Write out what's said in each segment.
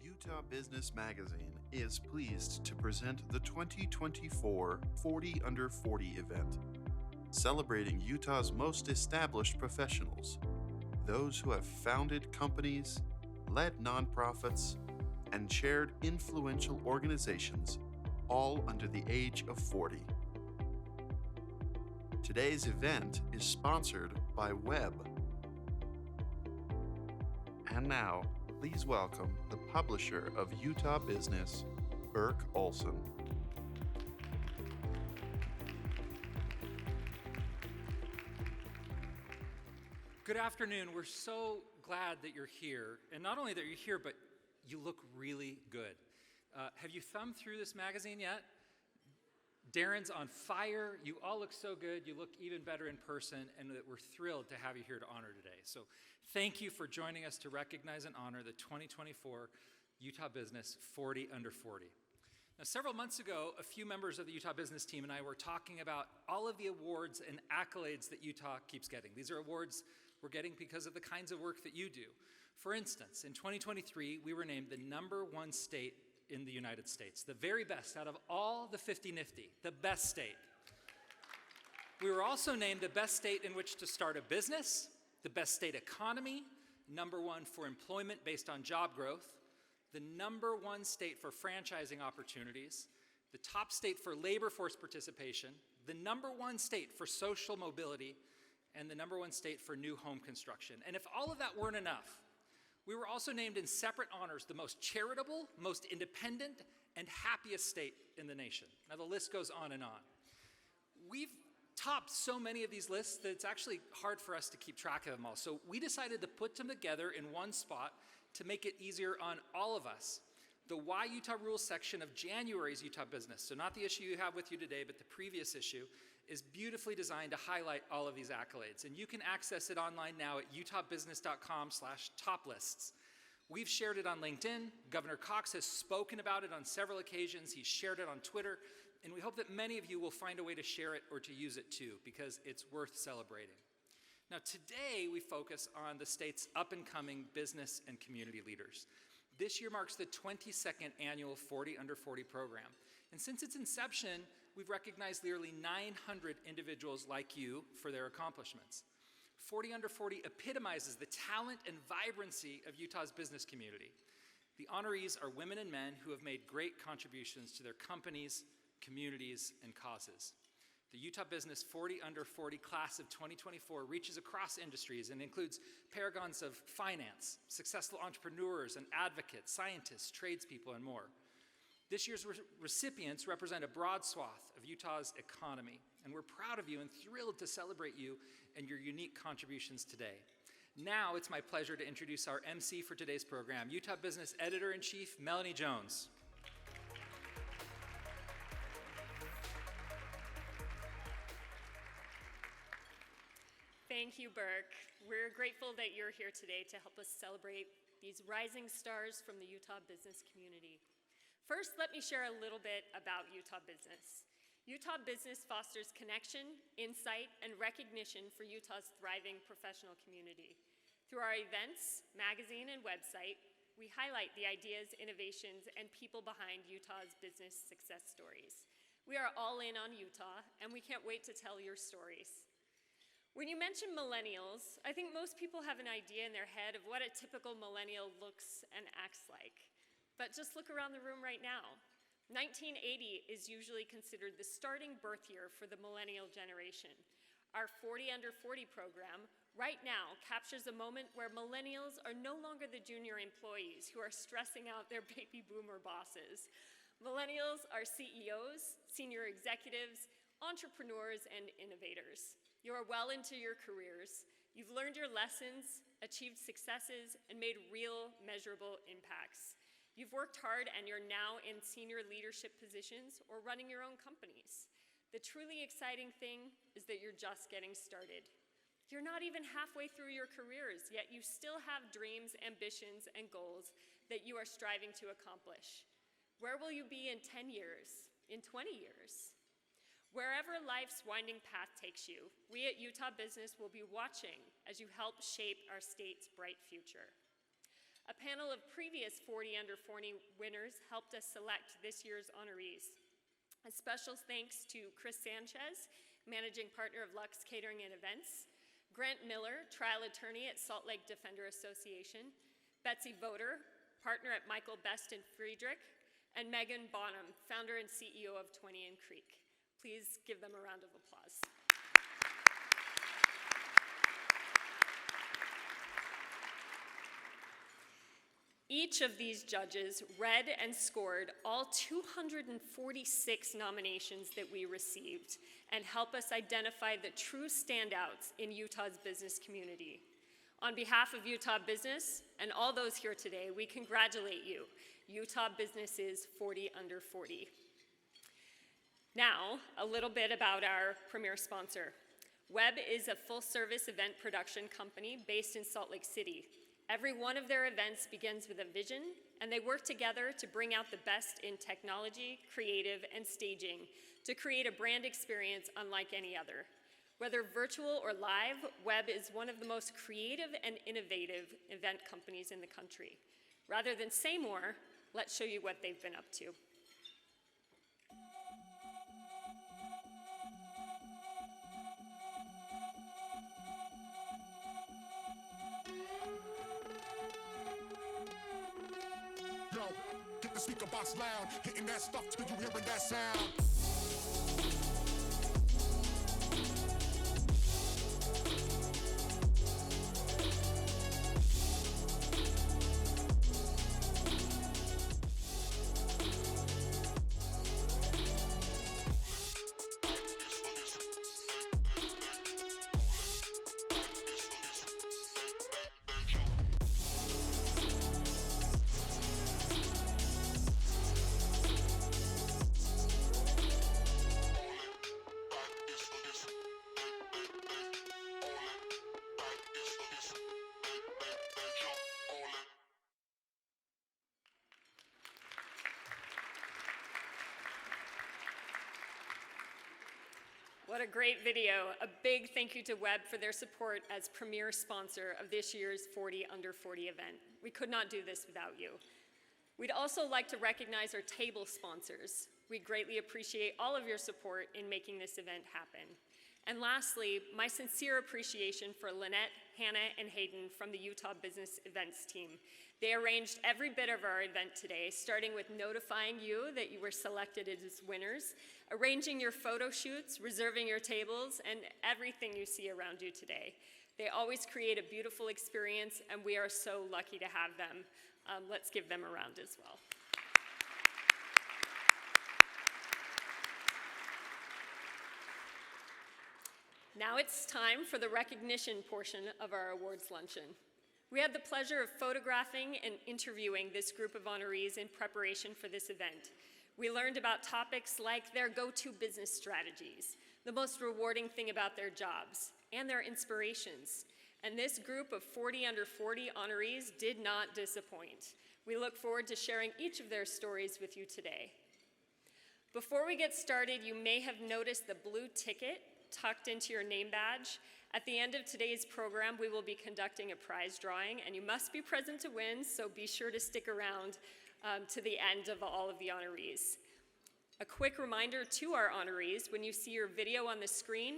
Utah Business Magazine is pleased to present the 2024 40 Under 40 event, celebrating Utah's most established professionals, those who have founded companies, led nonprofits, and chaired influential organizations, all under the age of 40. Today's event is sponsored by Web. And now, please welcome the publisher of Utah Business, Burke Olson. Good afternoon. We're so glad that you're here. And not only that you're here, but you look really good. Have you thumbed through this magazine yet? Darren's on fire. You all look so good. You look even better in person, and we're thrilled to have you here to honor today. So thank you for joining us to recognize and honor the 2024 Utah Business 40 Under 40. Now, several months ago, a few members of the Utah Business team and I were talking about all of the awards and accolades that Utah keeps getting. These are awards we're getting because of the kinds of work that you do. For instance, in 2023, we were named the #1 state in the United States, the very best out of all the 50 Nifty, the best state. We were also named the best state in which to start a business, the best state economy, #1 for employment based on job growth, the #1 state for franchising opportunities, the top state for labor force participation, the #1 state for social mobility, and the #1 state for new home construction. And if all of that weren't enough, we were also named in separate honors the most charitable, most independent, and happiest state in the nation. Now the list goes on and on. We've topped so many of these lists that it's actually hard for us to keep track of them all. So we decided to put them together in one spot to make it easier on all of us. The Why Utah Rules section of January's Utah Business, so not the issue you have with you today, but the previous issue, is beautifully designed to highlight all of these accolades. And you can access it online now at utahbusiness.com/toplists. We've shared it on LinkedIn. Governor Cox has spoken about it on several occasions. He's shared it on Twitter. And we hope that many of you will find a way to share it or to use it too, because it's worth celebrating. Now today we focus on the state's up-and-coming business and community leaders. This year marks the 22nd annual 40 Under 40 program. And since its inception, we've recognized nearly 900 individuals like you for their accomplishments. 40 Under 40 epitomizes the talent and vibrancy of Utah's business community. The honorees are women and men who have made great contributions to their companies, communities, and causes. The Utah Business 40 Under 40 class of 2024 reaches across industries and includes paragons of finance, successful entrepreneurs and advocates, scientists, tradespeople, and more. This year's recipients represent a broad swath of Utah's economy, and we're proud of you and thrilled to celebrate you and your unique contributions today. Now it's my pleasure to introduce our MC for today's program, Utah Business Editor-in-Chief, Melanie Jones. Thank you, Burke. We're grateful that you're here today to help us celebrate these rising stars from the Utah business community. First, let me share a little bit about Utah Business. Utah Business fosters connection, insight, and recognition for Utah's thriving professional community. Through our events, magazine, and website, we highlight the ideas, innovations, and people behind Utah's business success stories. We are all in on Utah, and we can't wait to tell your stories. When you mention millennials, I think most people have an idea in their head of what a typical millennial looks and acts like. But just look around the room right now. 1980 is usually considered the starting birth year for the millennial generation. Our 40 Under 40 program right now captures a moment where millennials are no longer the junior employees who are stressing out their baby boomer bosses. Millennials are CEOs, senior executives, entrepreneurs, and innovators. You are well into your careers. You've learned your lessons, achieved successes, and made real, measurable impacts. You've worked hard and you're now in senior leadership positions or running your own companies. The truly exciting thing is that you're just getting started. You're not even halfway through your careers, yet you still have dreams, ambitions, and goals that you are striving to accomplish. Where will you be in 10 years, in 20 years? Wherever life's winding path takes you, we at Utah Business will be watching as you help shape our state's bright future. A panel of previous 40 Under 40 winners helped us select this year's honorees. A special thanks to Chris Sanchez, Managing Partner of Lux Catering and Events, Grant Miller, Trial Attorney at Salt Lake Defender Association, Betsy Voter, Partner at Michael Best and Friedrich, and Megan Bonham, Founder and CEO of 20 and Creek. Please give them a round of applause. Each of these judges read and scored all 246 nominations that we received and help us identify the true standouts in Utah's business community. On behalf of Utah Business and all those here today, we congratulate you. Utah Business is 40 Under 40. Now, a little bit about our premier sponsor. Webb is a full-service event production company based in Salt Lake City. Every one of their events begins with a vision, and they work together to bring out the best in technology, creative, and staging to create a brand experience unlike any other. Whether virtual or live, Webb is one of the most creative and innovative event companies in the country. Rather than say more, let's show you what they've been up to. Get the speaker box loud, hitting that stuff till you hearing that sound. What a great video. A big thank you to Webb for their support as premier sponsor of this year's 40 Under 40 event. We could not do this without you. We'd also like to recognize our table sponsors. We greatly appreciate all of your support in making this event happen. And lastly, my sincere appreciation for Lynette, Hannah, and Hayden from the Utah Business Events team. They arranged every bit of our event today, starting with notifying you that you were selected as winners, arranging your photo shoots, reserving your tables, and everything you see around you today. They always create a beautiful experience, and we are so lucky to have them. Let's give them a round as well. Now it's time for the recognition portion of our awards luncheon. We had the pleasure of photographing and interviewing this group of honorees in preparation for this event. We learned about topics like their go-to business strategies, the most rewarding thing about their jobs, and their inspirations. And this group of 40 Under 40 honorees did not disappoint. We look forward to sharing each of their stories with you today. Before we get started, you may have noticed the blue ticket tucked into your name badge. At the end of today's program, we will be conducting a prize drawing, and you must be present to win, so be sure to stick around to the end of all of the honorees. A quick reminder to our honorees, when you see your video on the screen,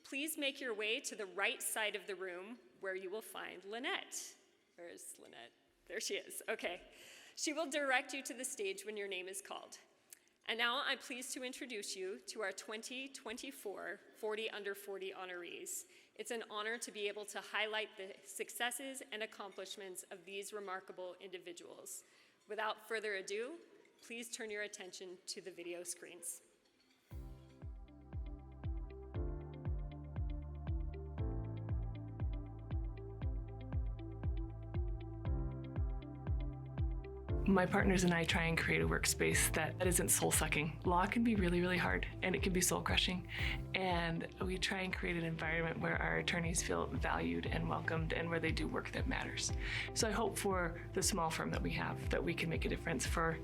please make your way to the right side of the room where you will find Lynette. Where's Lynette? There she is, okay. She will direct you to the stage when your name is called. And now I'm pleased to introduce you to our 2024 40 Under 40 honorees. It's an honor to be able to highlight the successes and accomplishments of these remarkable individuals. Without further ado, please turn your attention to the video screens. My partners and I try and create a workspace that isn't soul-sucking. Law can be really, really hard, and it can be soul-crushing. And we try and create an environment where our attorneys feel valued and welcomed, and where they do work that matters. So I hope for the small firm that we have, that we can make a difference for,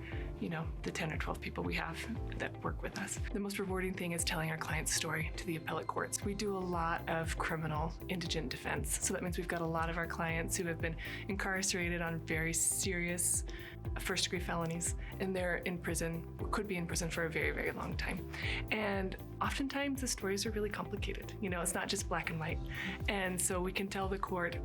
the 10 or 12 people we have that work with us. The most rewarding thing is telling our client's story to the appellate courts. We do a lot of criminal indigent defense. So that means we've got a lot of our clients who have been incarcerated on very serious first-degree felonies, and they're in prison, could be in prison for a very, very long time. And oftentimes the stories are really complicated. It's not just black and white. And so we can tell the court,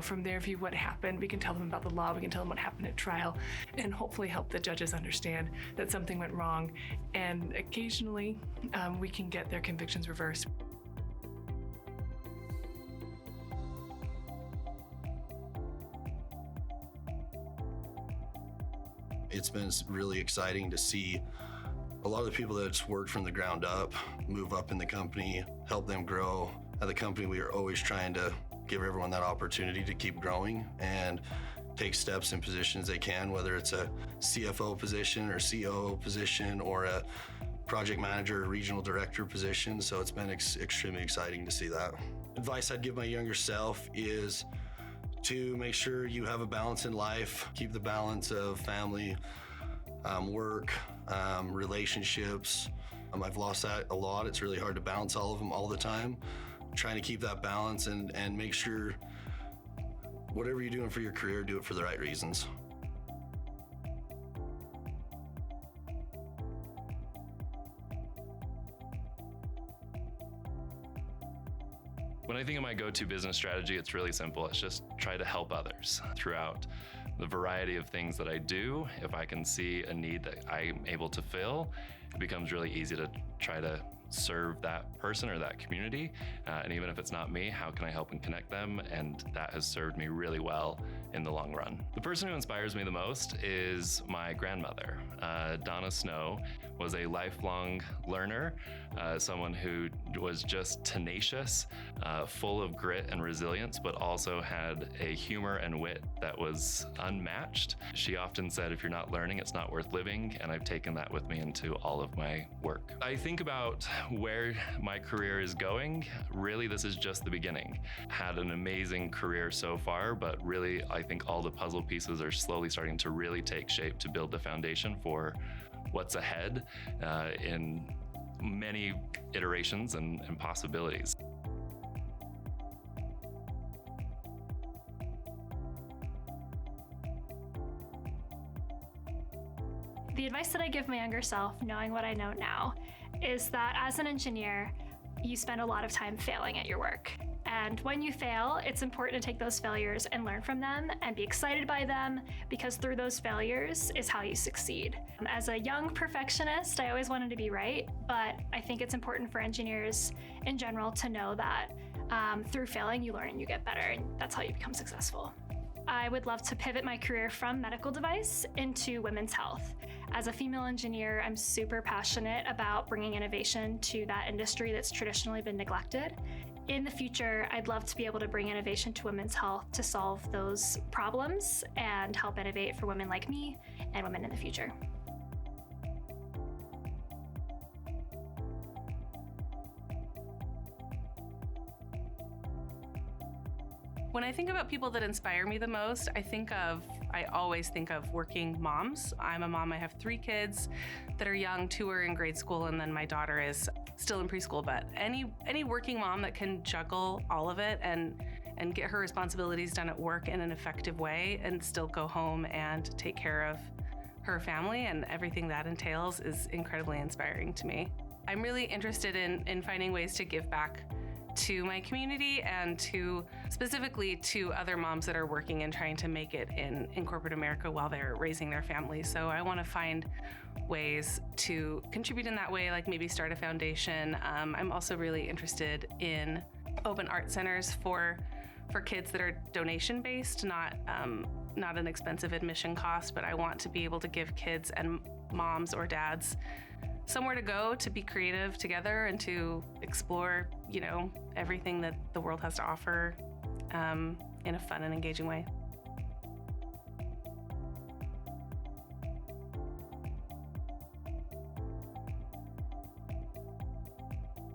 from their view what happened. We can tell them about the law. We can tell them what happened at trial, and hopefully help the judges understand that something went wrong. And occasionally we can get their convictions reversed. It's been really exciting to see a lot of the people that's worked from the ground up move up in the company, help them grow. At the company, we are always trying to give everyone that opportunity to keep growing and take steps in positions they can, whether it's a CFO position or COO position or a project manager or regional director position. So it's been extremely exciting to see that. Advice I'd give my younger self is to make sure you have a balance in life, keep the balance of family, work, relationships. I've lost that a lot. It's really hard to balance all of them all the time. Trying to keep that balance and make sure whatever you're doing for your career, do it for the right reasons. When I think of my go-to business strategy, it's really simple. It's just try to help others throughout the variety of things that I do. If I can see a need that I'm able to fill, it becomes really easy to try to serve that person or that community. And even if it's not me, how can I help and connect them? And that has served me really well in the long run. The person who inspires me the most is my grandmother. Donna Snow was a lifelong learner, someone who was just tenacious, full of grit and resilience, but also had a humor and wit that was unmatched. She often said, if you're not learning, it's not worth living, and I've taken that with me into all of my work. I think about where my career is going. Really, this is just the beginning. Had an amazing career so far, but really, I think all the puzzle pieces are slowly starting to really take shape to build the foundation for what's ahead in many iterations and possibilities. The advice that I give my younger self, knowing what I know now, is that as an engineer, you spend a lot of time failing at your work. And when you fail, it's important to take those failures and learn from them and be excited by them, because through those failures is how you succeed. As a young perfectionist, I always wanted to be right, but I think it's important for engineers in general to know that through failing, you learn and you get better, and that's how you become successful. I would love to pivot my career from medical device into women's health. As a female engineer, I'm super passionate about bringing innovation to that industry that's traditionally been neglected. In the future, I'd love to be able to bring innovation to women's health to solve those problems and help innovate for women like me and women in the future. When I think about people that inspire me the most, I always think of working moms. I'm a mom. I have 3 kids that are young. 2 are in grade school, and then my daughter is still in preschool. But any working mom that can juggle all of it and get her responsibilities done at work in an effective way and still go home and take care of her family and everything that entails is incredibly inspiring to me. I'm really interested in finding ways to give back to my community and specifically to other moms that are working and trying to make it in corporate America while they're raising their families. So I want to find ways to contribute in that way, like maybe start a foundation. I'm also really interested in open art centers for kids that are donation based, not an expensive admission cost, but I want to be able to give kids and moms or dads somewhere to go to be creative together and to explore, everything that the world has to offer in a fun and engaging way.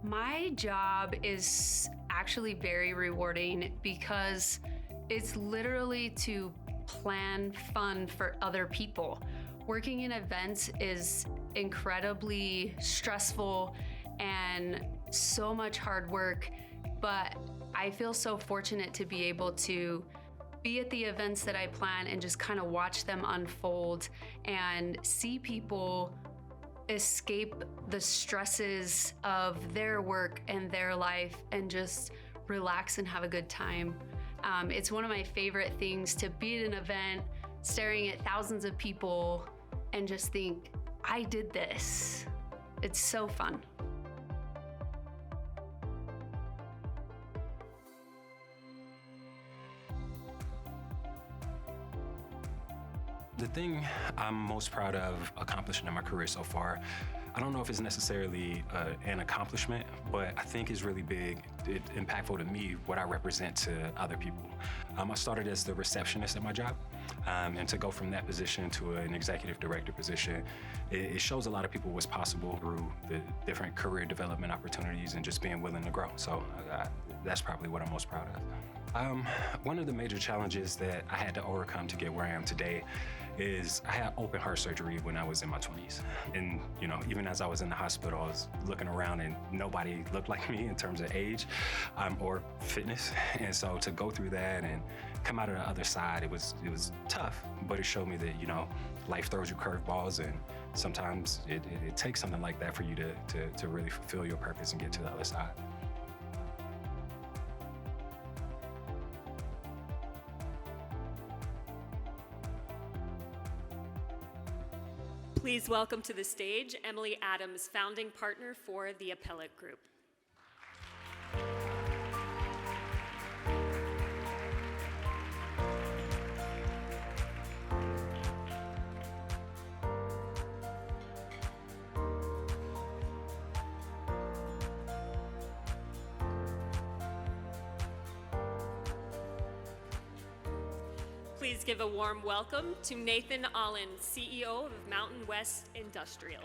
My job is actually very rewarding because it's literally to plan fun for other people. Working in events is incredibly stressful and so much hard work, but I feel so fortunate to be able to be at the events that I plan and just kind of watch them unfold and see people escape the stresses of their work and their life and just relax and have a good time. It's one of my favorite things to be at an event, staring at thousands of people and just think, I did this. It's so fun. The thing I'm most proud of accomplishing in my career so far, I don't know if it's necessarily an accomplishment, but I think it's really big, impactful to me, what I represent to other people. I started as the receptionist at my job, and to go from that position to an executive director position, it shows a lot of people what's possible through the different career development opportunities and just being willing to grow. So that's probably what I'm most proud of. One of the major challenges that I had to overcome to get where I am today is I had open heart surgery when I was in my 20s. And, you know, even as I was in the hospital, I was looking around and nobody looked like me in terms of age or fitness. And so to go through that and come out of the other side, it was tough, but it showed me that, you know, life throws you curveballs, and sometimes it takes something like that for you to really fulfill your purpose and get to the other side. Please welcome to the stage Emily Adams, founding partner for the Appellate Group. Please give a warm welcome to Nathan Allen, CEO of Mountain West Industrial.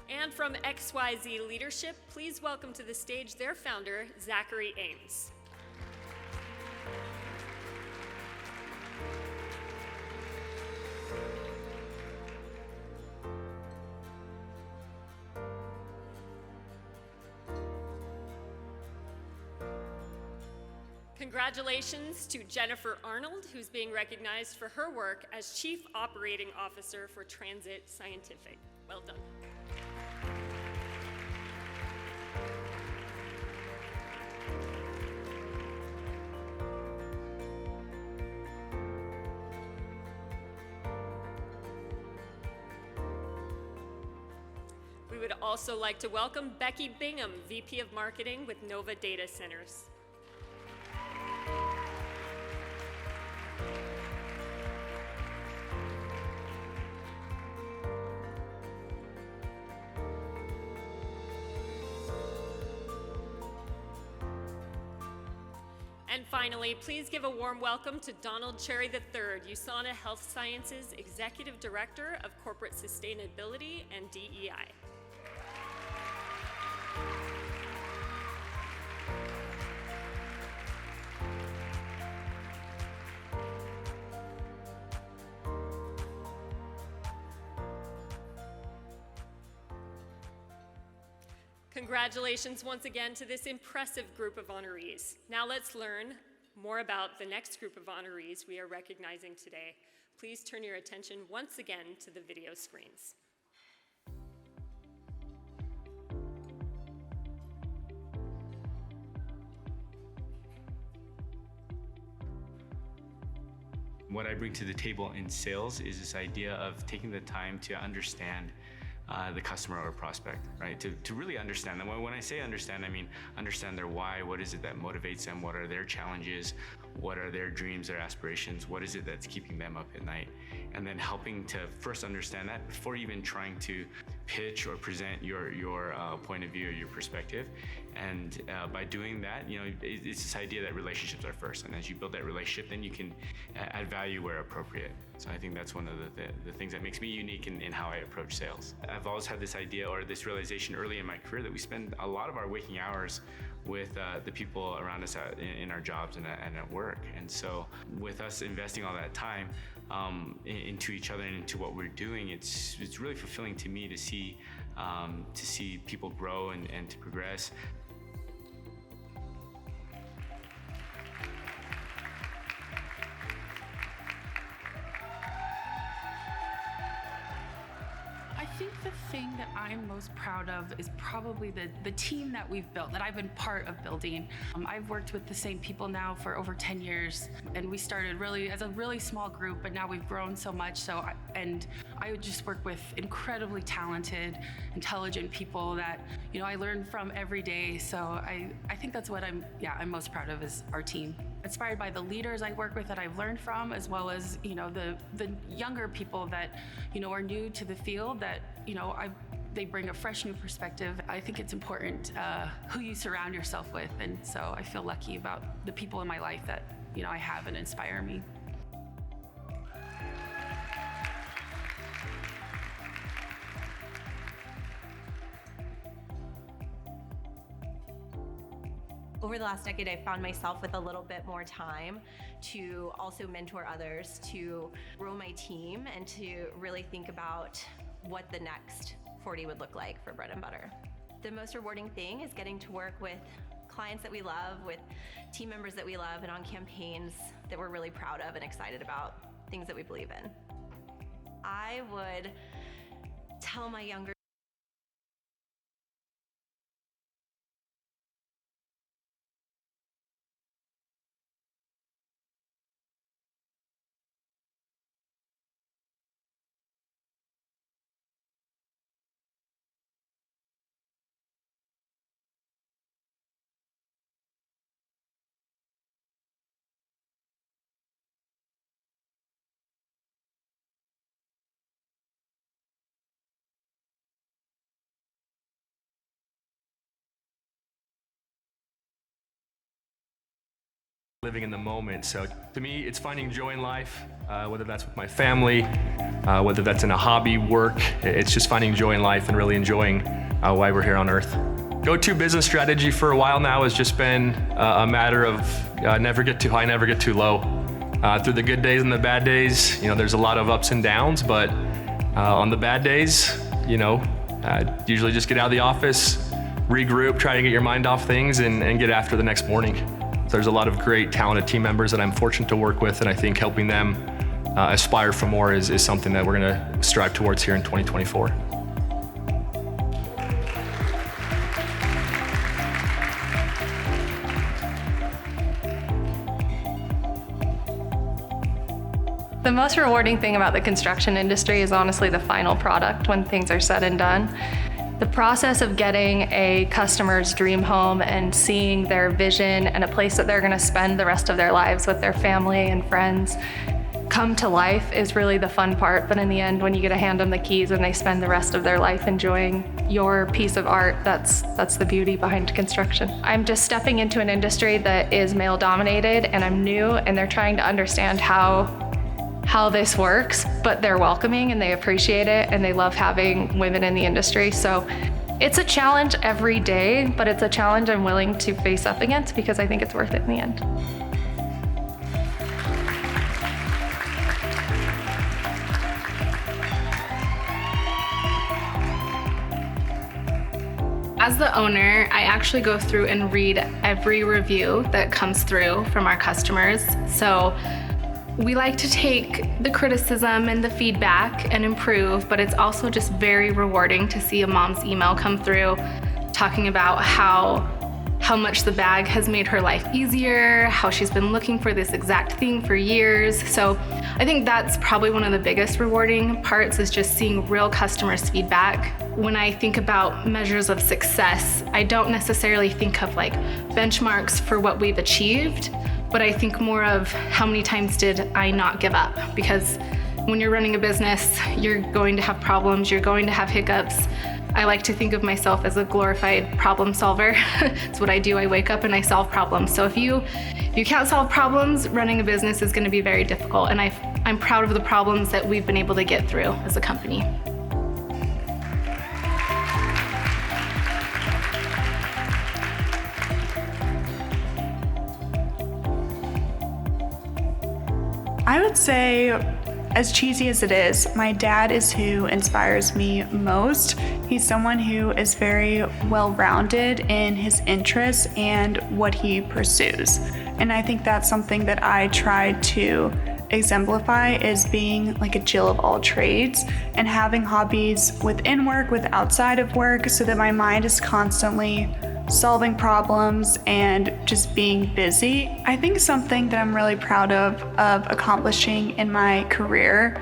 And from XYZ Leadership, please welcome to the stage their founder, Zachary Ames. Congratulations to Jennifer Arnold, who's being recognized for her work as Chief Operating Officer for Transit Scientific. Well done. We would also like to welcome Becky Bingham, VP of Marketing with Nova Data Centers. And finally, please give a warm welcome to Donald Cherry III, USANA Health Sciences Executive Director of Corporate Sustainability and DEI. Congratulations once again to this impressive group of honorees. Now let's learn more about the next group of honorees we are recognizing today. Please turn your attention once again to the video screens. What I bring to the table in sales is this idea of taking the time to understand the customer or prospect, right? To really understand them. When I say understand, I mean understand their why, what is it that motivates them, what are their challenges, what are their dreams, their aspirations, what is it that's keeping them up at night, and then helping to first understand that before even trying to pitch or present your point of view or your perspective. And by doing that, it's this idea that relationships are first, and as you build that relationship, then you can add value where appropriate. So I think that's one of the things that makes me unique in how I approach sales. I've always had this idea or this realization early in my career that we spend a lot of our waking hours with the people around us in our jobs and at work. And so with us investing all that time into each other and into what we're doing, it's really fulfilling to me to see people grow and to progress. I think the thing that I'm most proud of is probably the team that we've built, that I've been part of building. I've worked with the same people now for over 10 years, and we started really as a really small group, but now we've grown so much. I would just work with incredibly talented, intelligent people that I learn from every day. So I think that's what I'm most proud of is our team. Inspired by the leaders I work with that I've learned from, as well as the younger people that are new to the field that they bring a fresh new perspective. I think it's important who you surround yourself with, and so I feel lucky about the people in my life that I have and inspire me. Over the last decade, I've found myself with a little bit more time to also mentor others, to grow my team, and to really think about what the next 40 would look like for Bread and Butter. The most rewarding thing is getting to work with clients that we love, with team members that we love, and on campaigns that we're really proud of and excited about, things that we believe in. I would tell my younger living in the moment. So to me, it's finding joy in life, whether that's with my family, whether that's in a hobby, work. It's just finding joy in life and really enjoying why we're here on earth. Go-to business strategy for a while now has just been a matter of never get too high, never get too low. Through the good days and the bad days, there's a lot of ups and downs, but on the bad days, usually just get out of the office, regroup, try to get your mind off things and get after the next morning. There's a lot of great talented team members that I'm fortunate to work with, and I think helping them aspire for more is something that we're going to strive towards here in 2024. The most rewarding thing about the construction industry is honestly the final product when things are said and done. The process of getting a customer's dream home and seeing their vision and a place that they're going to spend the rest of their lives with their family and friends come to life is really the fun part. But in the end, when you get to hand them the keys and they spend the rest of their life enjoying your piece of art, that's the beauty behind construction. I'm just stepping into an industry that is male dominated, and I'm new, and they're trying to understand how this works, but they're welcoming and they appreciate it, and they love having women in the industry. So it's a challenge every day, but it's a challenge I'm willing to face up against because I think it's worth it in the end. As the owner, I actually go through and read every review that comes through from our customers. So we like to take the criticism and the feedback and improve, but it's also just very rewarding to see a mom's email come through talking about how much the bag has made her life easier, how she's been looking for this exact thing for years. So I think that's probably one of the biggest rewarding parts, is just seeing real customers' feedback. When I think about measures of success, I don't necessarily think of like benchmarks for what we've achieved, but I think more of how many times did I not give up? Because when you're running a business, you're going to have problems, you're going to have hiccups. I like to think of myself as a glorified problem solver. It's what I do. I wake up and I solve problems. So if you can't solve problems, running a business is going to be very difficult. And I'm proud of the problems that we've been able to get through as a company. I would say, as cheesy as it is, my dad is who inspires me most. He's someone who is very well-rounded in his interests and what he pursues. And I think that's something that I try to exemplify, is being like a Jill of all trades and having hobbies within work, with outside of work, so that my mind is constantly solving problems and just being busy. I think something that I'm really proud of accomplishing in my career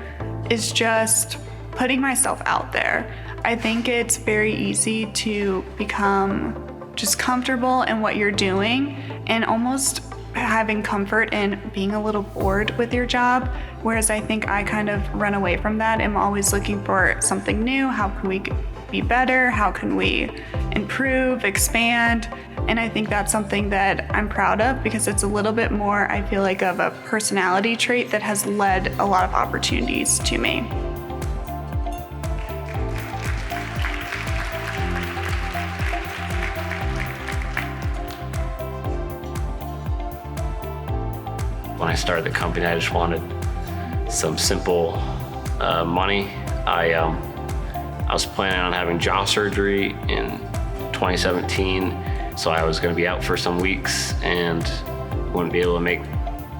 is just putting myself out there. I think it's very easy to become just comfortable in what you're doing and almost having comfort in being a little bored with your job, whereas I think I kind of run away from that. I'm always looking for something new. How can we be better? How can we improve, expand? And I think that's something that I'm proud of, because it's a little bit more, I feel like, of a personality trait that has led a lot of opportunities to me. When I started the company, I just wanted some simple money. I was planning on having jaw surgery in 2017, so I was going to be out for some weeks and wouldn't be able to make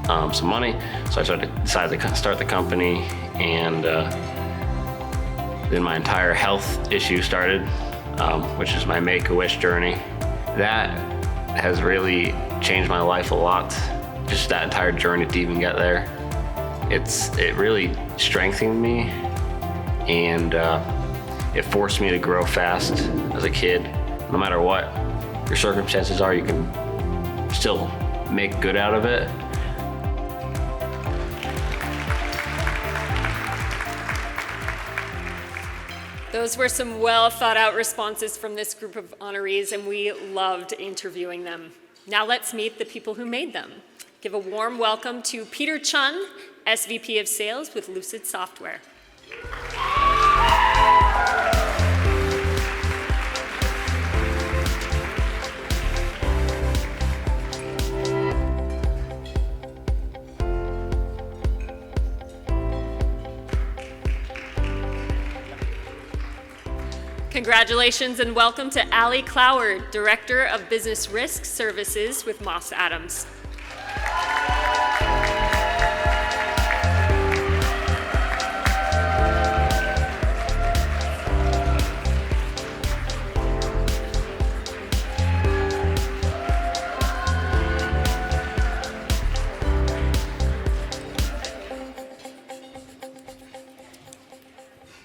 some money. So I decided to start the company, and then my entire health issue started, which is my Make-A-Wish journey. That has really changed my life a lot. Just that entire journey to even get there. It really strengthened me, and it forced me to grow fast as a kid. No matter what your circumstances are, you can still make good out of it. Those were some well thought out responses from this group of honorees, and we loved interviewing them. Now let's meet the people who made them. Give a warm welcome to Peter Chun, SVP of Sales with Lucid Software. Congratulations and welcome to Ali Cloward, Director of Business Risk Services with Moss Adams.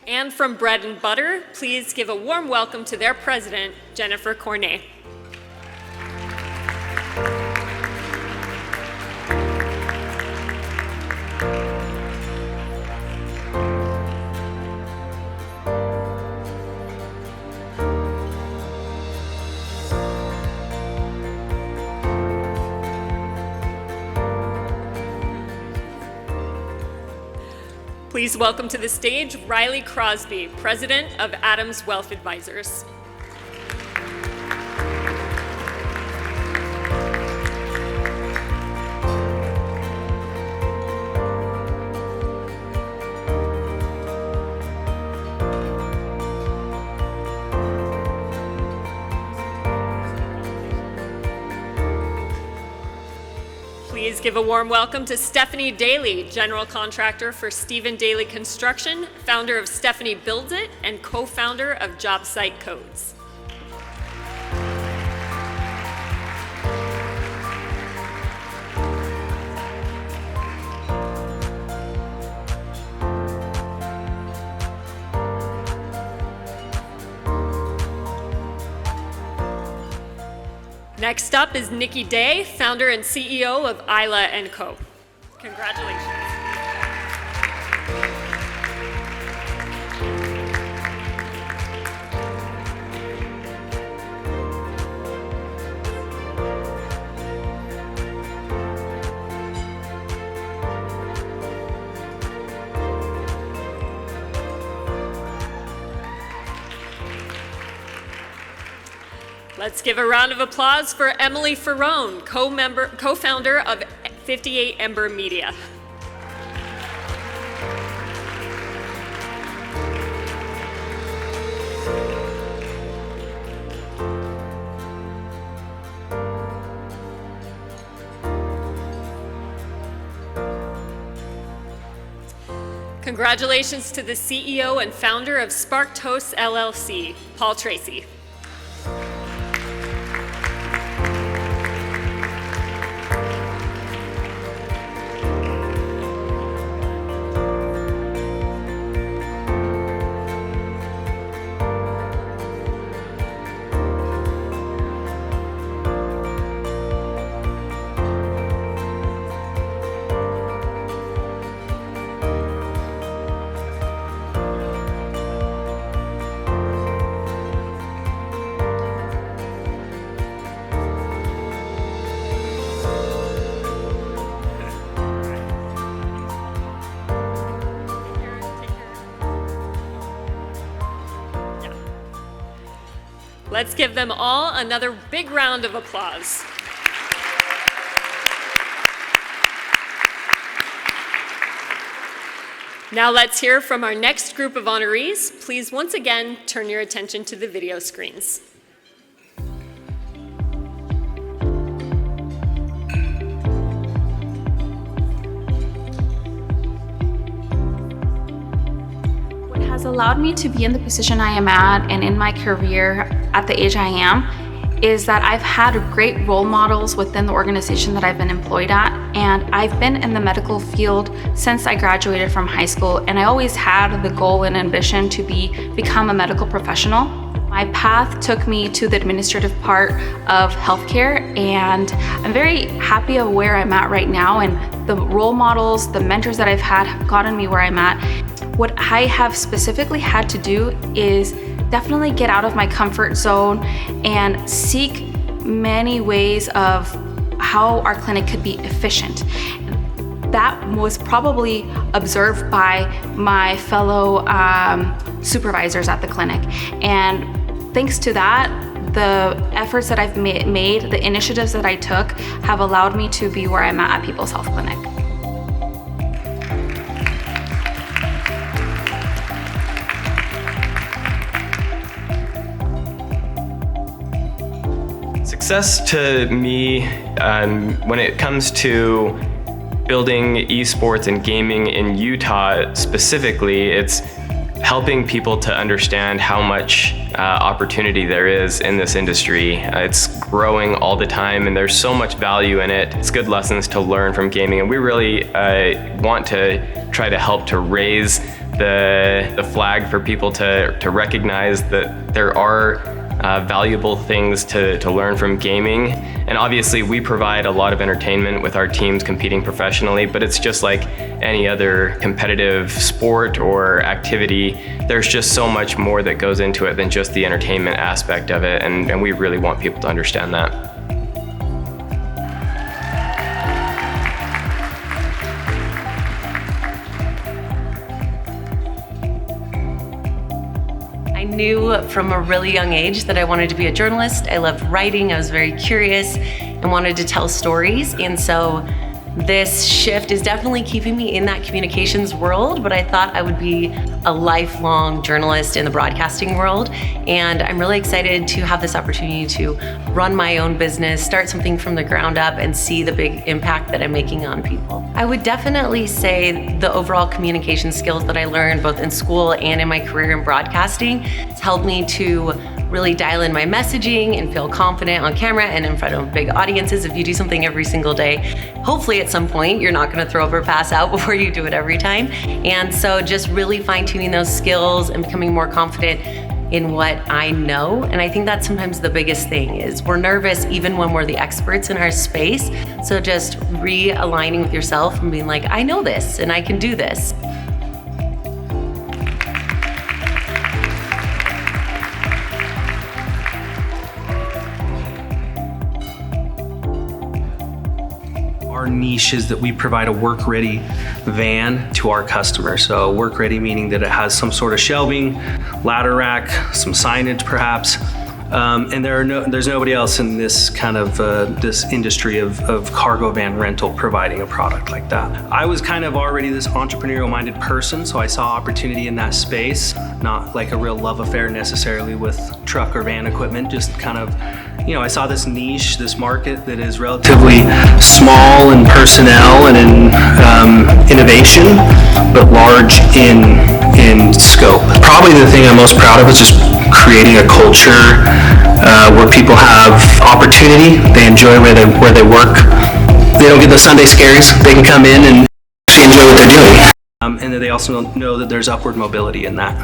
And from Bread and Butter, please give a warm welcome to their president, Jennifer Cornet. Please welcome to the stage Riley Crosby, President of Adams Wealth Advisors. Please give a warm welcome to Stephanie Daly, General Contractor for Stephen Daly Construction, founder of Stephanie Builds It, and co-founder of Job Site Codes. Next up is Nikki Day, founder and CEO of Isla & Co. Congratulations. Let's give a round of applause for Emily Ferrone, co-founder of 58 Ember Media. Congratulations to the CEO and founder of Spark Toast LLC, Paul Tracy. Let's give them all another big round of applause. Now let's hear from our next group of honorees. Please once again turn your attention to the video screens. What has allowed me to be in the position I am at and in my career at the age I am is that I've had great role models within the organization that I've been employed at, and I've been in the medical field since I graduated from high school, and I always had the goal and ambition to become a medical professional. My path took me to the administrative part of healthcare, and I'm very happy of where I'm at right now, and the role models, the mentors that I've had have gotten me where I'm at. What I have specifically had to do is definitely get out of my comfort zone and seek many ways of how our clinic could be efficient. That was probably observed by my fellow supervisors at the clinic. And thanks to that, the efforts that I've made, the initiatives that I took have allowed me to be where I'm at People's Health Clinic. Success to me, when it comes to building esports and gaming in Utah specifically, it's helping people to understand how much opportunity there is in this industry. It's growing all the time and there's so much value in it. It's good lessons to learn from gaming, and we really want to try to help to raise the flag for people to recognize that there are valuable things to learn from gaming. And obviously we provide a lot of entertainment with our teams competing professionally, but it's just like any other competitive sport or activity. There's just so much more that goes into it than just the entertainment aspect of it, and we really want people to understand that. I knew from a really young age that I wanted to be a journalist. I loved writing, I was very curious and wanted to tell stories. And so this shift is definitely keeping me in that communications world, but I thought I would be a lifelong journalist in the broadcasting world. And I'm really excited to have this opportunity to run my own business, start something from the ground up, and see the big impact that I'm making on people. I would definitely say the overall communication skills that I learned both in school and in my career in broadcasting has helped me to really dial in my messaging and feel confident on camera and in front of big audiences. If you do something every single day, hopefully at some point you're not gonna throw up or pass out before you do it every time. And so just really fine-tuning those skills and becoming more confident in what I know. And I think that's sometimes the biggest thing is we're nervous even when we're the experts in our space. So just realigning with yourself and being like, I know this and I can do this. Our niche is that we provide a work-ready van to our customers. So work-ready meaning that it has some sort of shelving, ladder rack, some signage perhaps, and there's nobody else in this kind of this industry of cargo van rental providing a product like that. I was kind of already this entrepreneurial-minded person, so I saw opportunity in that space, not like a real love affair necessarily with truck or van equipment, just kind of, I saw this niche, this market that is relatively small in personnel and in innovation, but large in scope. Probably the thing I'm most proud of is just creating a culture where people have opportunity, they enjoy where they work. They don't get the Sunday scaries, they can come in and enjoy what they're doing. And that they also know that there's upward mobility in that.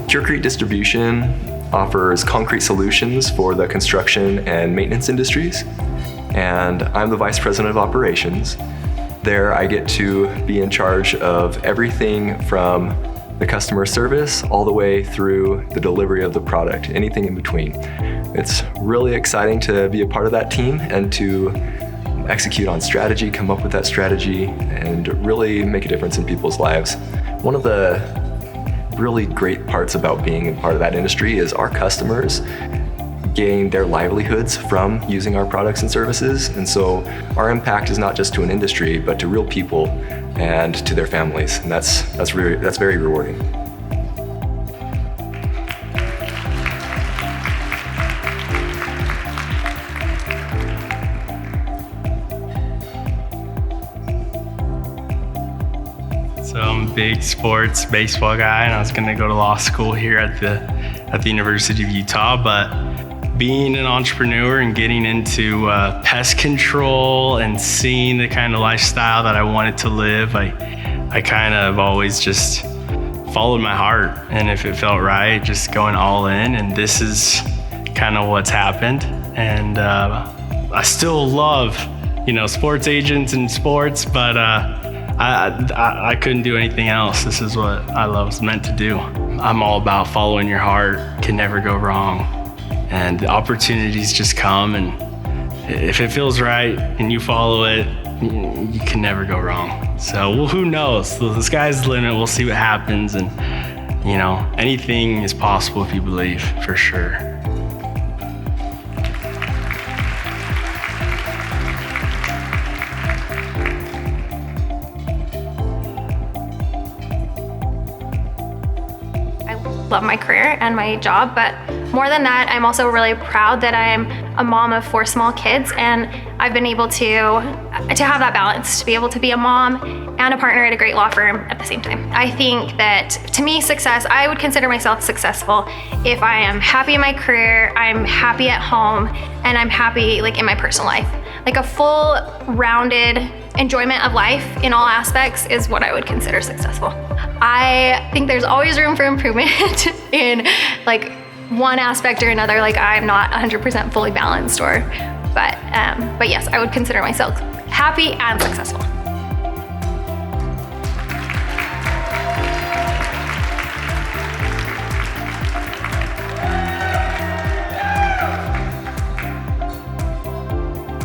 Curecrete Distribution offers concrete solutions for the construction and maintenance industries, and I'm the Vice President of Operations. There I get to be in charge of everything from the customer service all the way through the delivery of the product, anything in between. It's really exciting to be a part of that team and to execute on strategy, come up with that strategy, and really make a difference in people's lives. One of the really great parts about being a part of that industry is our customers gain their livelihoods from using our products and services. And so our impact is not just to an industry, but to real people and to their families. And that's very rewarding. So I'm a big sports baseball guy, and I was going to go to law school here at the University of Utah. But being an entrepreneur and getting into pest control and seeing the kind of lifestyle that I wanted to live, I kind of always just followed my heart. And if it felt right, just going all in. And this is kind of what's happened. And I still love, sports agents and sports, but I couldn't do anything else. This is what I was meant to do. I'm all about following your heart, can never go wrong. And the opportunities just come, and if it feels right and you follow it, you can never go wrong. So who knows? The sky's the limit. We'll see what happens. And anything is possible if you believe, for sure. Love my career and my job, but more than that, I'm also really proud that I'm a mom of 4 small kids, and I've been able to have that balance, to be able to be a mom and a partner at a great law firm at the same time. I think that, to me, success, I would consider myself successful if I am happy in my career, I'm happy at home, and I'm happy in my personal life. A full, rounded enjoyment of life in all aspects is what I would consider successful. I think there's always room for improvement in one aspect or another. I'm not 100% fully balanced, but yes, I would consider myself happy and successful.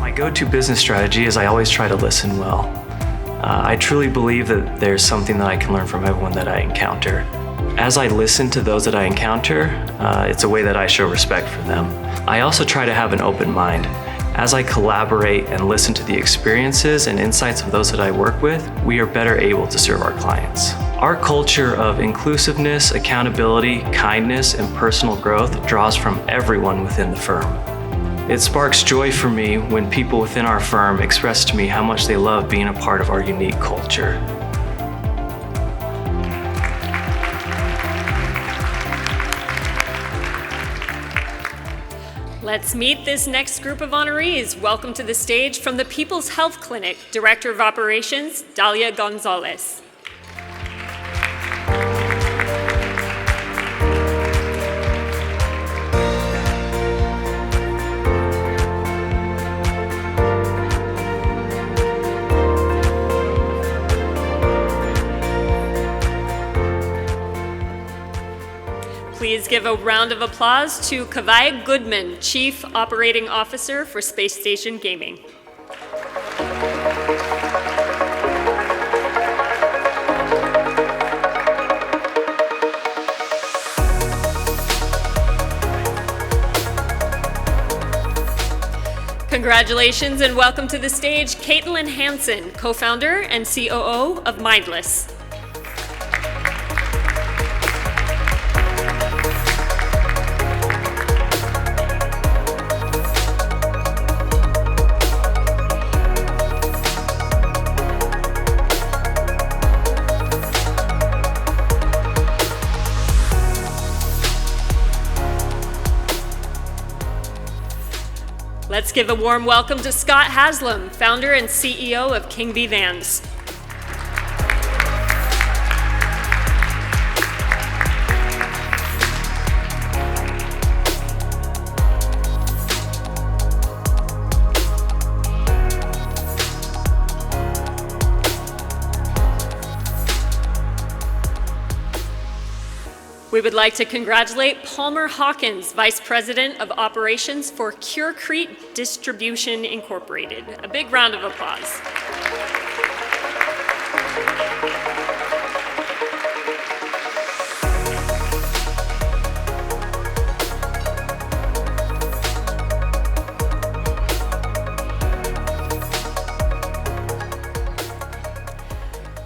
My go-to business strategy is I always try to listen well. I truly believe that there's something that I can learn from everyone that I encounter. As I listen to those that I encounter, it's a way that I show respect for them. I also try to have an open mind. As I collaborate and listen to the experiences and insights of those that I work with, we are better able to serve our clients. Our culture of inclusiveness, accountability, kindness, and personal growth draws from everyone within the firm. It sparks joy for me when people within our firm express to me how much they love being a part of our unique culture. Let's meet this next group of honorees. Welcome to the stage from the People's Health Clinic, Director of Operations, Dalia Gonzalez. Please give a round of applause to Kavai Goodman, Chief Operating Officer for Space Station Gaming. Congratulations and welcome to the stage, Caitlin Hansen, co-founder and COO of Mindless. Let's give a warm welcome to Scott Haslam, founder and CEO of King Bee Vans. We would like to congratulate Palmer Hawkins, Vice President of Operations for Curecrete Distribution Incorporated. A big round of applause.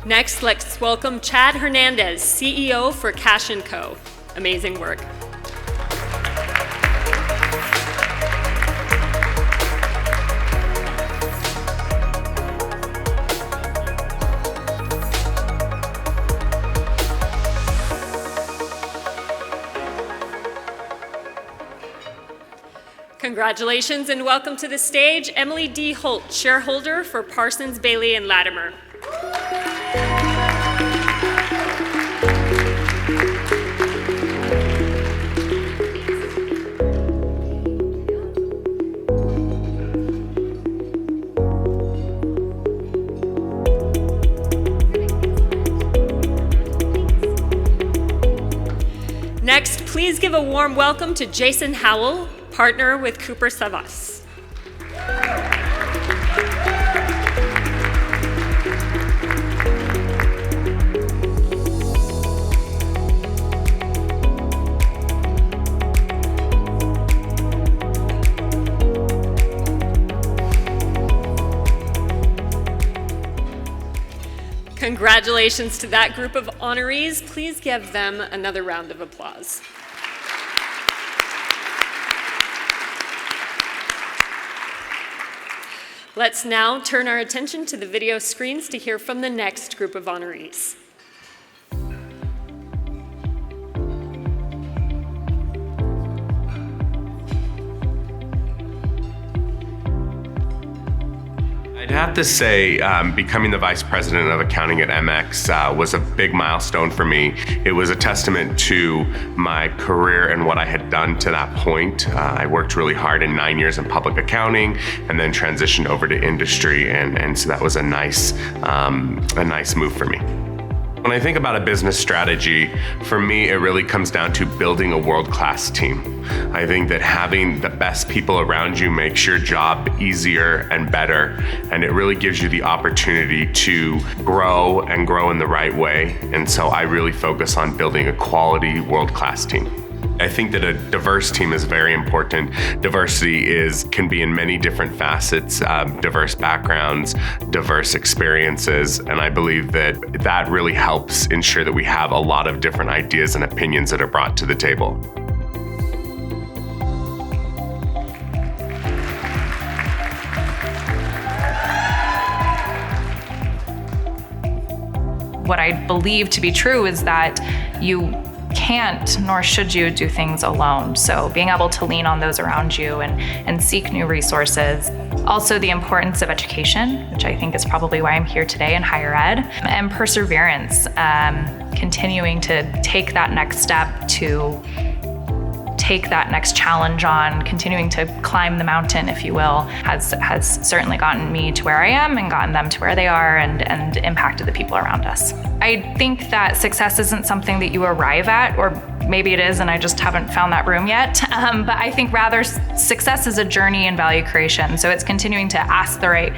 Next, let's welcome Chad Hernandez, CEO for Cash & Co. Amazing work. Congratulations and welcome to the stage, Emily D. Holt, shareholder for Parsons, Bailey & Latimer. Next, please give a warm welcome to Jason Howell, partner with Cooper Savas. Congratulations to that group of honorees. Please give them another round of applause. Let's now turn our attention to the video screens to hear from the next group of honorees. I'd have to say becoming the Vice President of Accounting at MX was a big milestone for me. It was a testament to my career and what I had done to that point. I worked really hard in 9 years in public accounting and then transitioned over to industry, and so that was a nice move for me. When I think about a business strategy, for me, it really comes down to building a world-class team. I think that having the best people around you makes your job easier and better, and it really gives you the opportunity to grow and grow in the right way. And so I really focus on building a quality world-class team. I think that a diverse team is very important. Diversity can be in many different facets, diverse backgrounds, diverse experiences, and I believe that really helps ensure that we have a lot of different ideas and opinions that are brought to the table. What I believe to be true is that you can't nor should you do things alone. So being able to lean on those around you and seek new resources. Also the importance of education, which I think is probably why I'm here today in higher ed, and perseverance, continuing to take that next step, to take that next challenge on, continuing to climb the mountain, if you will, has certainly gotten me to where I am and gotten them to where they are and impacted the people around us. I think that success isn't something that you arrive at, or maybe it is and I just haven't found that room yet, but I think rather success is a journey in value creation. So it's continuing to ask the right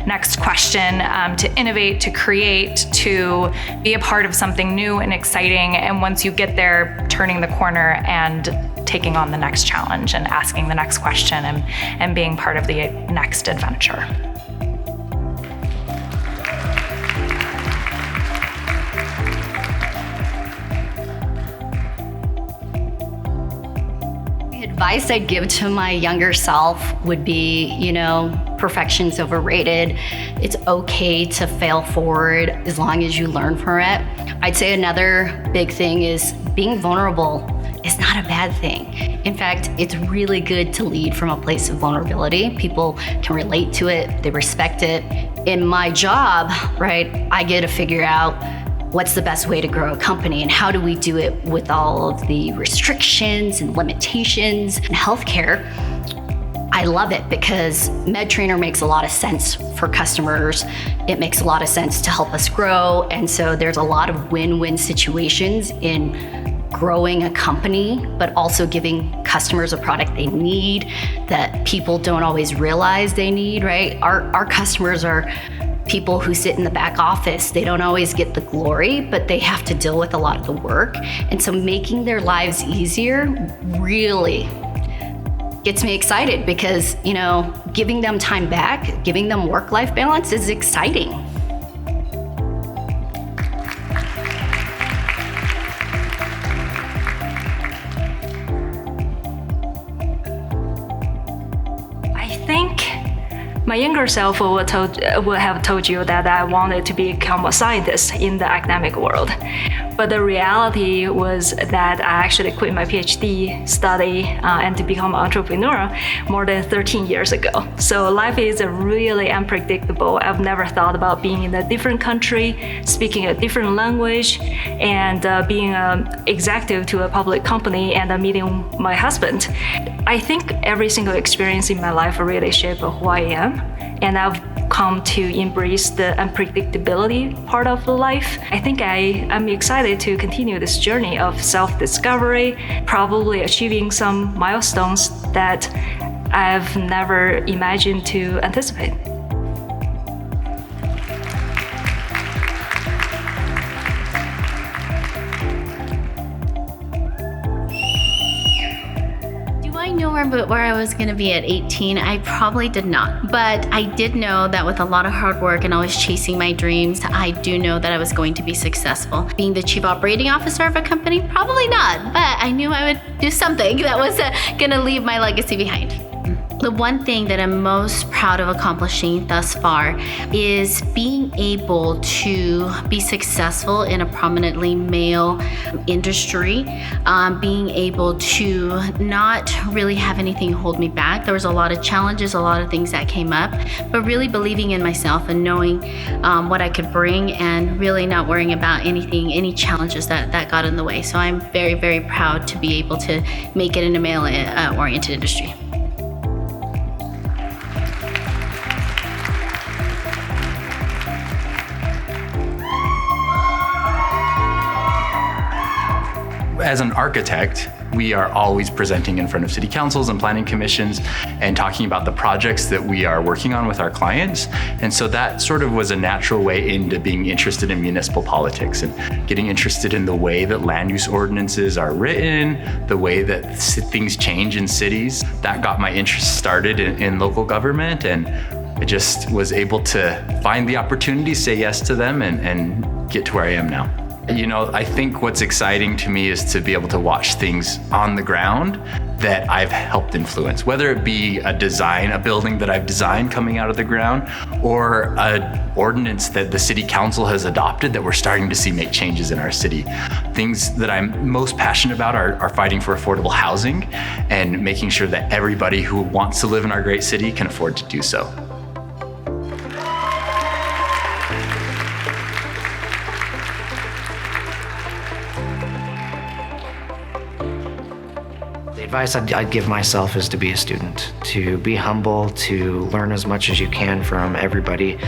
next question, to innovate, to create, to be a part of something new and exciting, and once you get there, turning the corner and taking on the next challenge and asking the next question and being part of the next adventure. The advice I'd give to my younger self would be, perfection's overrated. It's okay to fail forward as long as you learn from it. I'd say another big thing is being vulnerable is not a bad thing. In fact, it's really good to lead from a place of vulnerability. People can relate to it, they respect it. In my job, right, I get to figure out what's the best way to grow a company and how do we do it with all of the restrictions and limitations in healthcare. I love it because MedTrainer makes a lot of sense for customers. It makes a lot of sense to help us grow. And so there's a lot of win-win situations in growing a company, but also giving customers a product they need that people don't always realize they need, right? Our customers are people who sit in the back office. They don't always get the glory, but they have to deal with a lot of the work. And so making their lives easier really gets me excited because, giving them time back, giving them work-life balance is exciting. My younger self would have told you that I wanted to become a scientist in the academic world. But the reality was that I actually quit my PhD study and to become an entrepreneur more than 13 years ago. So life is really unpredictable. I've never thought about being in a different country, speaking a different language, and being an executive to a public company and meeting my husband. I think every single experience in my life really shaped who I am, and I've come to embrace the unpredictability part of life. I think I'm excited to continue this journey of self-discovery, probably achieving some milestones that I've never imagined to anticipate. Where I was going to be at 18, I probably did not. But I did know that with a lot of hard work and always chasing my dreams, I do know that I was going to be successful. Being the chief operating officer of a company, probably not. But I knew I would do something that was going to leave my legacy behind. The one thing that I'm most proud of accomplishing thus far is being able to be successful in a prominently male industry, being able to not really have anything hold me back. There was a lot of challenges, a lot of things that came up, but really believing in myself and knowing what I could bring and really not worrying about anything, any challenges that got in the way. So I'm very, very proud to be able to make it in a male-oriented industry. As an architect, we are always presenting in front of city councils and planning commissions and talking about the projects that we are working on with our clients. And so that sort of was a natural way into being interested in municipal politics and getting interested in the way that land use ordinances are written, the way that things change in cities. That got my interest started in local government, and I just was able to find the opportunity, say yes to them, and get to where I am now. You know, I think what's exciting to me is to be able to watch things on the ground that I've helped influence, whether it be a design, a building that I've designed coming out of the ground, or an ordinance that the city council has adopted that we're starting to see make changes in our city. Things that I'm most passionate about are fighting for affordable housing and making sure that everybody who wants to live in our great city can afford to do so. The advice I'd give myself is to be a student, to be humble, to learn as much as you can from everybody.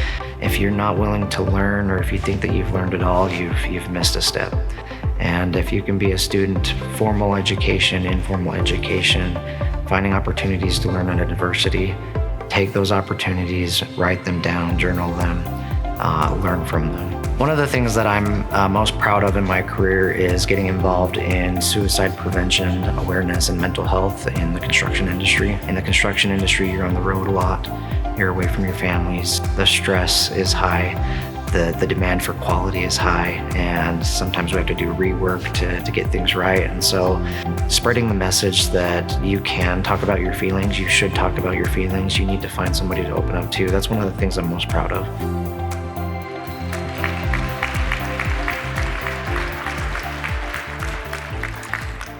If you're not willing to learn, or if you think that you've learned it all, you've missed a step. And if you can be a student, formal education, informal education, finding opportunities to learn under adversity, take those opportunities, write them down, journal them, learn from them. One of the things that I'm most proud of in my career is getting involved in suicide prevention, awareness, and mental health in the construction industry. In the construction industry, you're on the road a lot, you're away from your families, the stress is high, the demand for quality is high, and sometimes we have to do rework to get things right. And so spreading the message that you can talk about your feelings, you should talk about your feelings, you need to find somebody to open up to, that's one of the things I'm most proud of.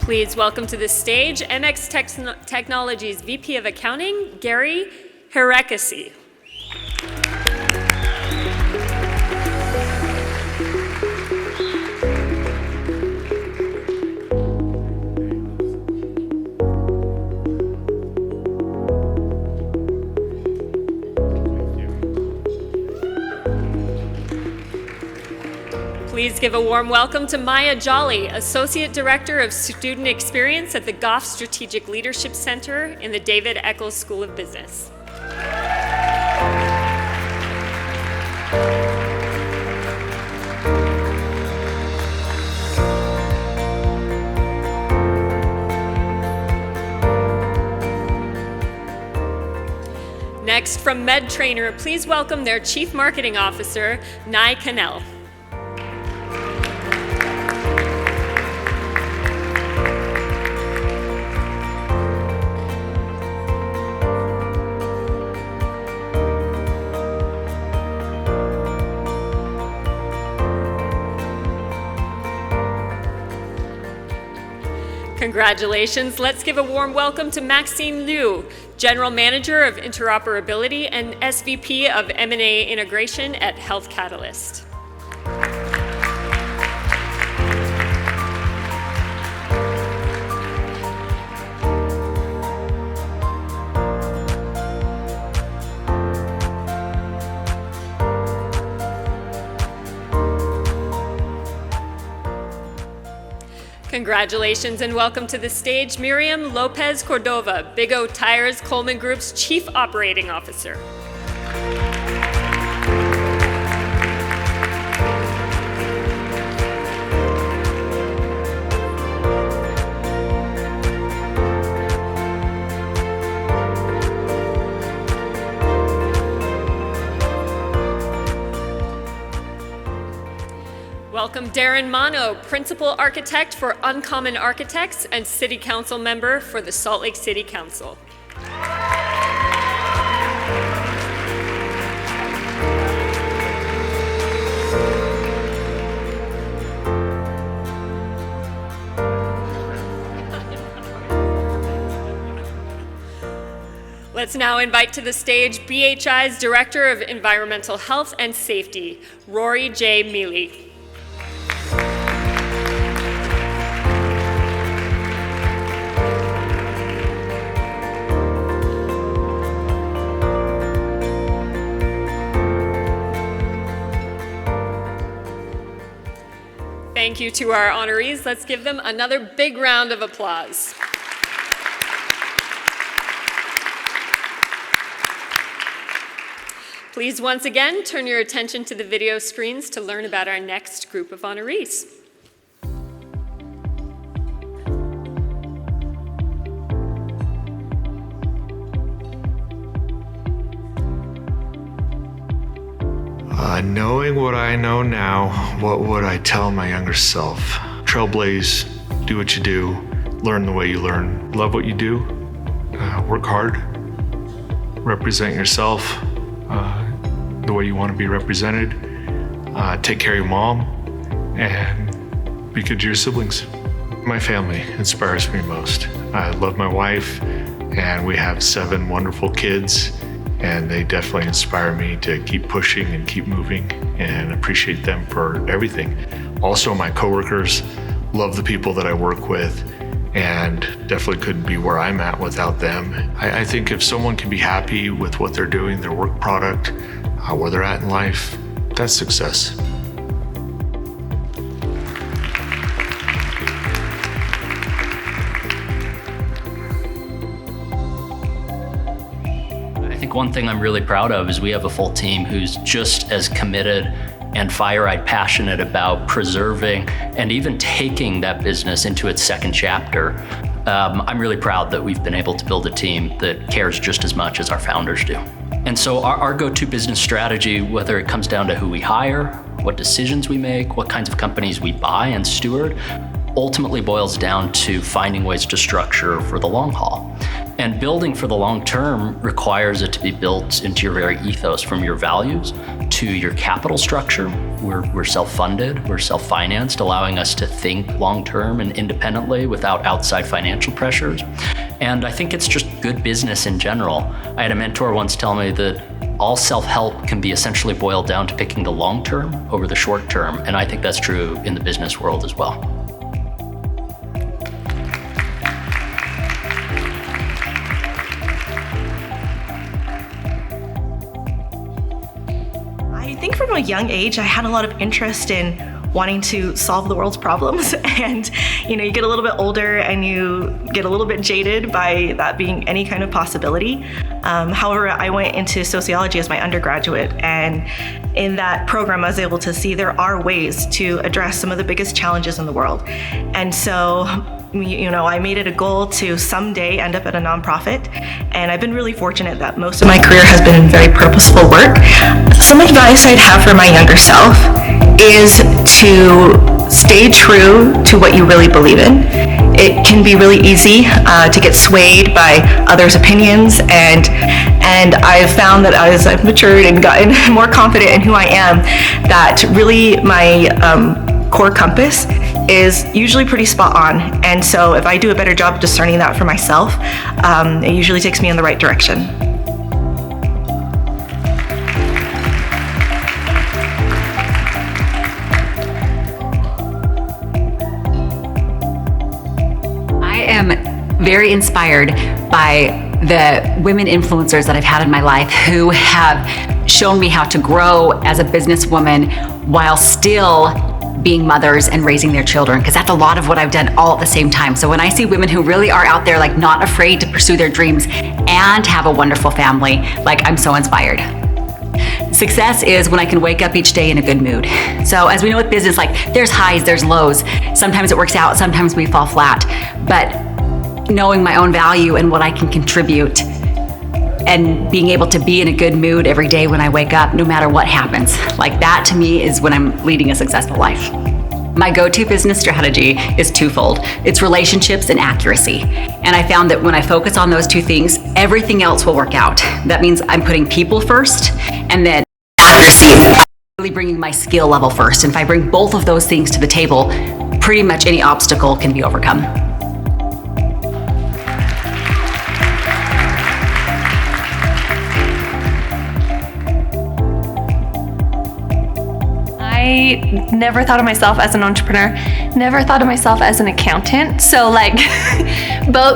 Please welcome to the stage MX Technologies VP of Accounting, Gary Herekasi. Please give a warm welcome to Maya Jolly, Associate Director of Student Experience at the Goff Strategic Leadership Center in the David Eccles School of Business. Next, from MedTrainer, please welcome their Chief Marketing Officer, Nye Cannell. Congratulations. Let's give a warm welcome to Maxine Liu, General Manager of Interoperability and SVP of M&A Integration at Health Catalyst. Congratulations and welcome to the stage, Miriam Lopez Cordova, Big O Tires Coleman Group's Chief Operating Officer. Welcome Darren Mano, Principal Architect for Uncommon Architects and City Council Member for the Salt Lake City Council. Let's now invite to the stage BHI's Director of Environmental Health and Safety, Rory J. Mealy. Thank you to our honorees. Let's give them another big round of applause. Please once again turn your attention to the video screens to learn about our next group of honorees. Knowing what I know now, what would I tell my younger self? Trailblaze, do what you do, learn the way you learn, love what you do, work hard, represent yourself the way you want to be represented, take care of your mom, and be good to your siblings. My family inspires me most. I love my wife, and we have 7 wonderful kids, and they definitely inspire me to keep pushing and keep moving, and appreciate them for everything. Also, my coworkers, love the people that I work with, and definitely couldn't be where I'm at without them. I think if someone can be happy with what they're doing, their work product, where they're at in life, that's success. I think one thing I'm really proud of is we have a full team who's just as committed and fire-eyed passionate about preserving and even taking that business into its second chapter. I'm really proud that we've been able to build a team that cares just as much as our founders do. And so our go-to business strategy, whether it comes down to who we hire, what decisions we make, what kinds of companies we buy and steward, ultimately boils down to finding ways to structure for the long haul. And building for the long term requires it to be built into your very ethos, from your values to your capital structure. We're self-funded, we're self-financed, allowing us to think long term and independently without outside financial pressures. And I think it's just good business in general. I had a mentor once tell me that all self-help can be essentially boiled down to picking the long term over the short term. And I think that's true in the business world as well. I think from a young age, I had a lot of interest in wanting to solve the world's problems. And, you get a little bit older and you get a little bit jaded by that being any kind of possibility. However, I went into sociology as my undergraduate, and in that program, I was able to see there are ways to address some of the biggest challenges in the world. And so, I made it a goal to someday end up at a nonprofit, and I've been really fortunate that most of my career has been in very purposeful work. Some advice I'd have for my younger self is to stay true to what you really believe in. It can be really easy to get swayed by others' opinions, and I've found that as I've matured and gotten more confident in who I am, that really my core compass is usually pretty spot on. And so if I do a better job discerning that for myself, it usually takes me in the right direction. I am very inspired by the women influencers that I've had in my life who have shown me how to grow as a businesswoman while still being mothers and raising their children, because that's a lot of what I've done all at the same time. So when I see women who really are out there, like not afraid to pursue their dreams and have a wonderful family, like I'm so inspired. Success is when I can wake up each day in a good mood. So as we know with business, like there's highs, there's lows. Sometimes it works out, sometimes we fall flat. But knowing my own value and what I can contribute and being able to be in a good mood every day when I wake up, no matter what happens. Like that to me is when I'm leading a successful life. My go-to business strategy is twofold. It's relationships and accuracy. And I found that when I focus on those two things, everything else will work out. That means I'm putting people first, and then accuracy, really bringing my skill level first. And if I bring both of those things to the table, pretty much any obstacle can be overcome. I never thought of myself as an entrepreneur, never thought of myself as an accountant. So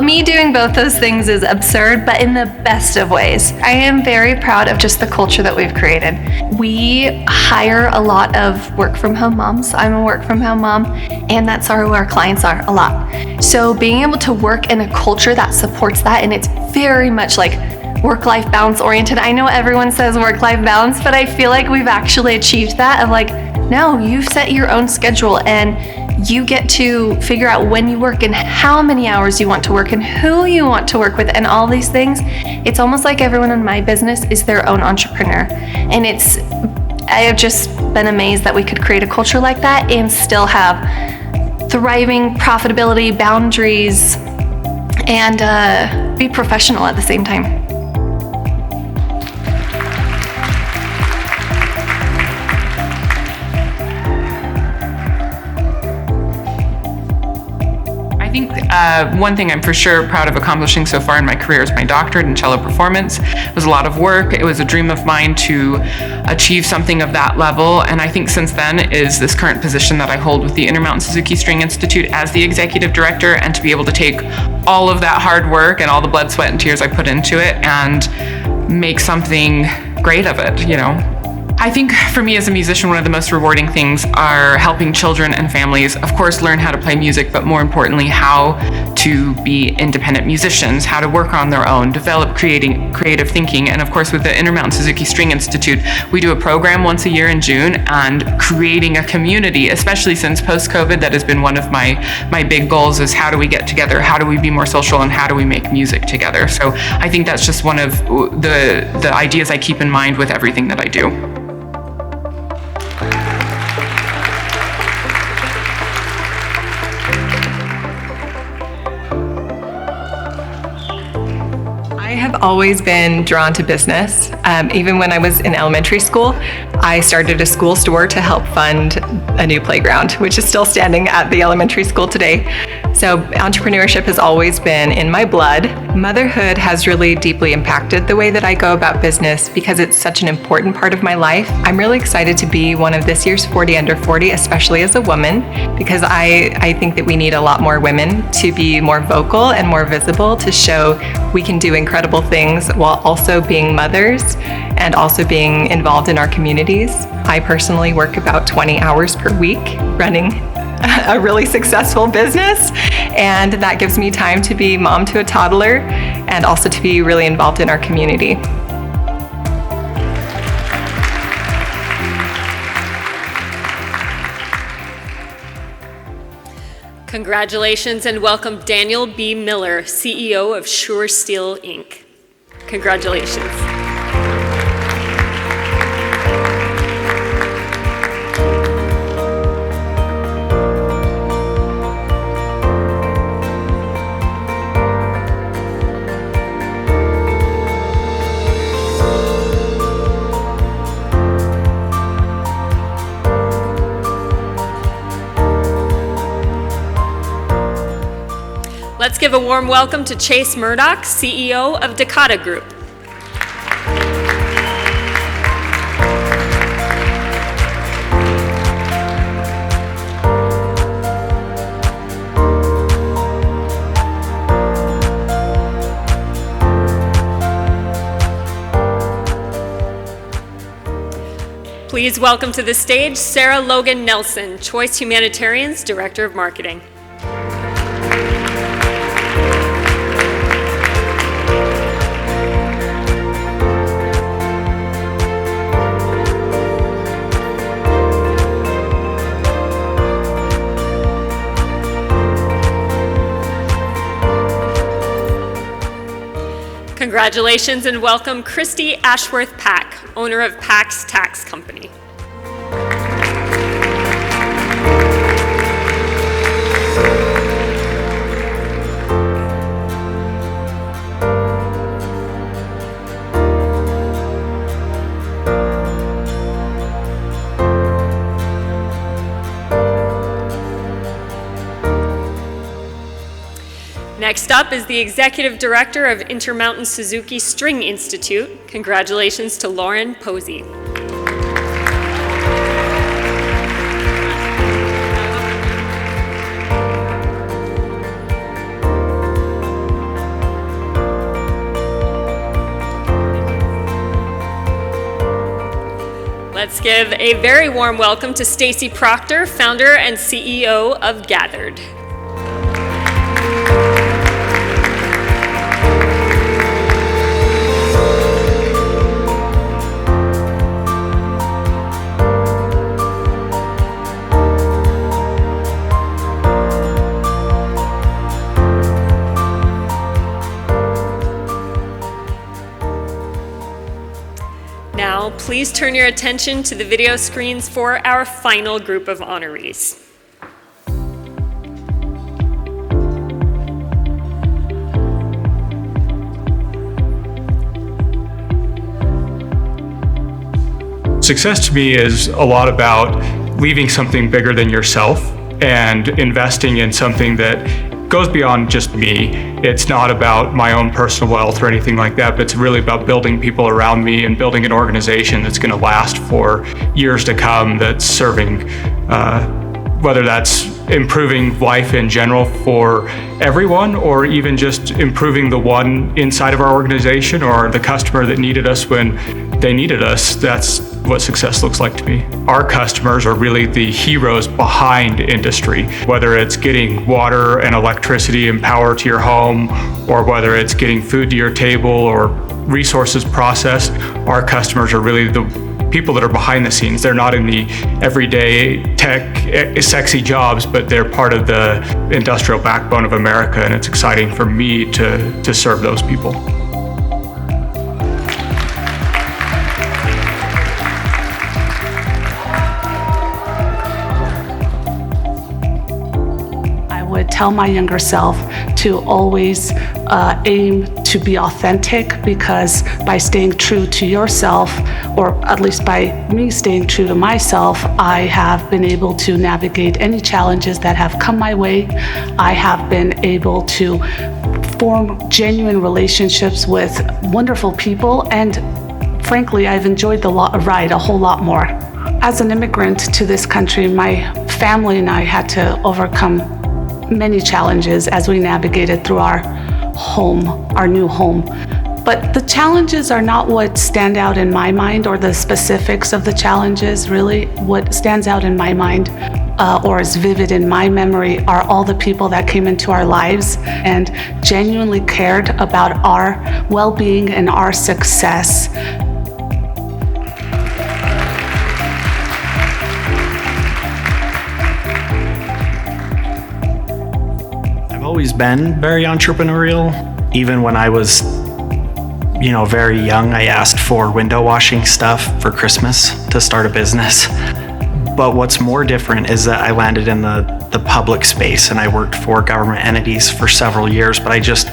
me doing both those things is absurd, but in the best of ways. I am very proud of just the culture that we've created. We hire a lot of work from home moms. I'm a work from home mom, and that's who our clients are a lot. So being able to work in a culture that supports that, and it's very much like work-life balance oriented. I know everyone says work-life balance, but I feel like we've actually achieved that of no, you set your own schedule and you get to figure out when you work and how many hours you want to work and who you want to work with and all these things. It's almost like everyone in my business is their own entrepreneur. And I have just been amazed that we could create a culture like that and still have thriving profitability, boundaries, and be professional at the same time. I think one thing I'm for sure proud of accomplishing so far in my career is my doctorate in cello performance. It was a lot of work. It was a dream of mine to achieve something of that level, and I think since then is this current position that I hold with the Intermountain Suzuki String Institute as the executive director, and to be able to take all of that hard work and all the blood, sweat, and tears I put into it and make something great of it, you know. I think for me as a musician, one of the most rewarding things are helping children and families, of course, learn how to play music, but more importantly, how to be independent musicians, how to work on their own, develop creative thinking. And of course, with the Intermountain Suzuki String Institute, we do a program once a year in June, and creating a community, especially since post-COVID, that has been one of my big goals, is how do we get together, how do we be more social, and how do we make music together? So I think that's just one of the ideas I keep in mind with everything that I do. I have always been drawn to business. Even when I was in elementary school, I started a school store to help fund a new playground, which is still standing at the elementary school today. So entrepreneurship has always been in my blood. Motherhood has really deeply impacted the way that I go about business because it's such an important part of my life. I'm really excited to be one of this year's 40 Under 40, especially as a woman, because I think that we need a lot more women to be more vocal and more visible, to show we can do incredible things while also being mothers and also being involved in our communities. I personally work about 20 hours per week running a really successful business, and that gives me time to be mom to a toddler and also to be really involved in our community. Congratulations and welcome Daniel B. Miller, CEO of Sure Steel, Inc. Congratulations. Let's give a warm welcome to Chase Murdoch, CEO of Dakota Group. Please welcome to the stage Sarah Logan Nelson, Choice Humanitarians Director of Marketing. Congratulations and welcome Christy Ashworth Pack, owner of Pack's Tax Company. Next up is the Executive Director of Intermountain Suzuki String Institute. Congratulations to Lauren Posey. Let's give a very warm welcome to Stacy Proctor, founder and CEO of Gathered. Now, please turn your attention to the video screens for our final group of honorees. Success to me is a lot about leaving something bigger than yourself and investing in something that goes beyond just me. It's not about my own personal wealth or anything like that, but it's really about building people around me and building an organization that's going to last for years to come, that's serving, whether that's improving life in general for everyone, or even just improving the one inside of our organization or the customer that needed us when they needed us. That's what success looks like to me. Our customers are really the heroes behind industry, whether it's getting water and electricity and power to your home, or whether it's getting food to your table or resources processed. Our customers are really the people that are behind the scenes. They're not in the everyday tech, sexy jobs, but they're part of the industrial backbone of America, and it's exciting for me to serve those people. Would tell my younger self to always aim to be authentic, because by staying true to yourself, or at least by me staying true to myself, I have been able to navigate any challenges that have come my way. I have been able to form genuine relationships with wonderful people, and frankly, I've enjoyed the ride a whole lot more. As an immigrant to this country, my family and I had to overcome many challenges as we navigated through our home, our new home. But the challenges are not what stand out in my mind, or the specifics of the challenges. Really, what stands out in my mind or is vivid in my memory are all the people that came into our lives and genuinely cared about our well-being and our success. Always been very entrepreneurial. Even when I was, very young, I asked for window washing stuff for Christmas to start a business. But what's more different is that I landed in the public space, and I worked for government entities for several years, but I just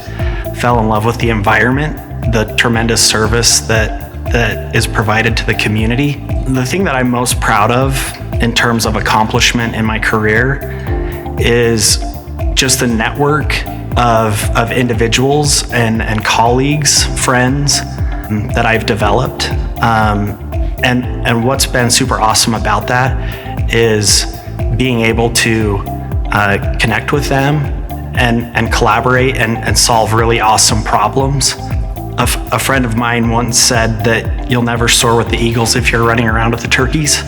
fell in love with the environment, the tremendous service that is provided to the community. The thing that I'm most proud of in terms of accomplishment in my career is just the network of individuals and colleagues, friends that I've developed. And what's been super awesome about that is being able to connect with them and collaborate and solve really awesome problems. A friend of mine once said that you'll never soar with the eagles if you're running around with the turkeys.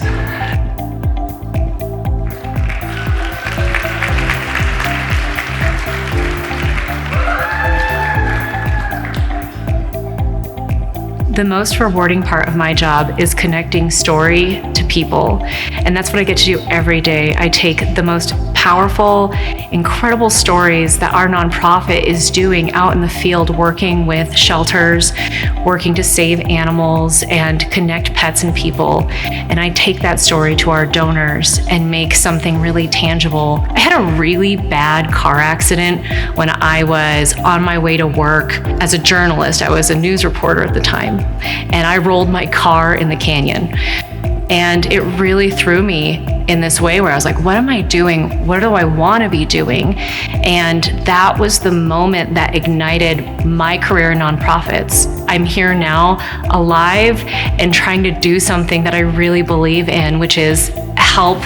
The most rewarding part of my job is connecting story to people, and that's what I get to do every day. I take the most powerful, incredible stories that our nonprofit is doing out in the field, working with shelters, working to save animals and connect pets and people, and I take that story to our donors and make something really tangible. I had a really bad car accident when I was on my way to work as a journalist. I was a news reporter at the time, and I rolled my car in the canyon. And it really threw me in this way where I was like, what am I doing? What do I want to be doing? And that was the moment that ignited my career in nonprofits. I'm here now, alive, and trying to do something that I really believe in, which is help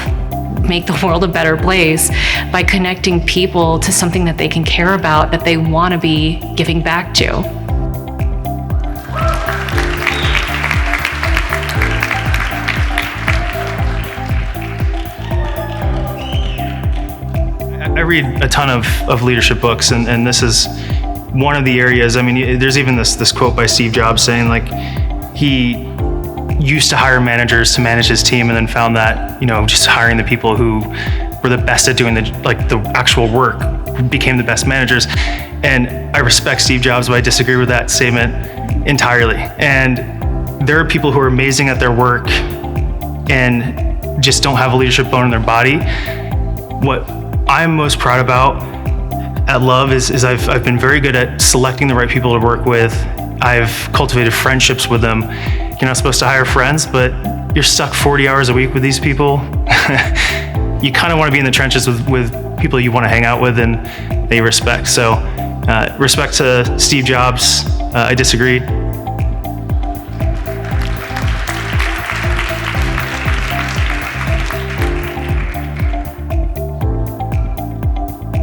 make the world a better place by connecting people to something that they can care about, that they want to be giving back to. I read a ton of leadership books, and this is one of the areas. I mean, there's even this quote by Steve Jobs saying, like, he used to hire managers to manage his team, and then found that, just hiring the people who were the best at doing the actual work became the best managers. And I respect Steve Jobs, but I disagree with that statement entirely. And there are people who are amazing at their work and just don't have a leadership bone in their body. What I'm most proud about at Love is I've been very good at selecting the right people to work with. I've cultivated friendships with them. You're not supposed to hire friends, but you're stuck 40 hours a week with these people. You kind of want to be in the trenches with people you want to hang out with and they respect. So respect to Steve Jobs. I disagreed.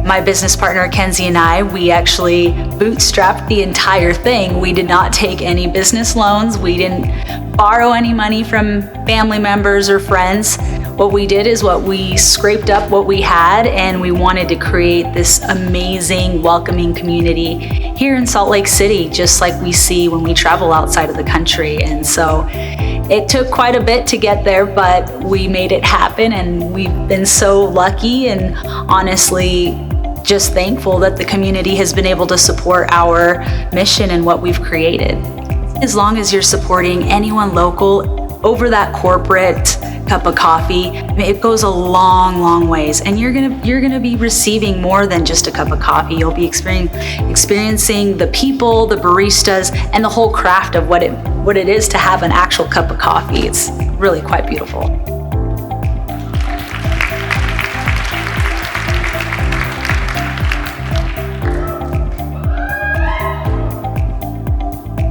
My business partner, Kenzie, and I, we actually bootstrapped the entire thing. We did not take any business loans. We didn't borrow any money from family members or friends. What we did is we scraped up what we had, and we wanted to create this amazing, welcoming community here in Salt Lake City, just like we see when we travel outside of the country. And so it took quite a bit to get there, but we made it happen, and we've been so lucky and honestly just thankful that the community has been able to support our mission and what we've created. As long as you're supporting anyone local over that corporate cup of coffee, it goes a long, long ways. And you're gonna be receiving more than just a cup of coffee. You'll be experiencing the people, the baristas, and the whole craft of what it is to have an actual cup of coffee. It's really quite beautiful.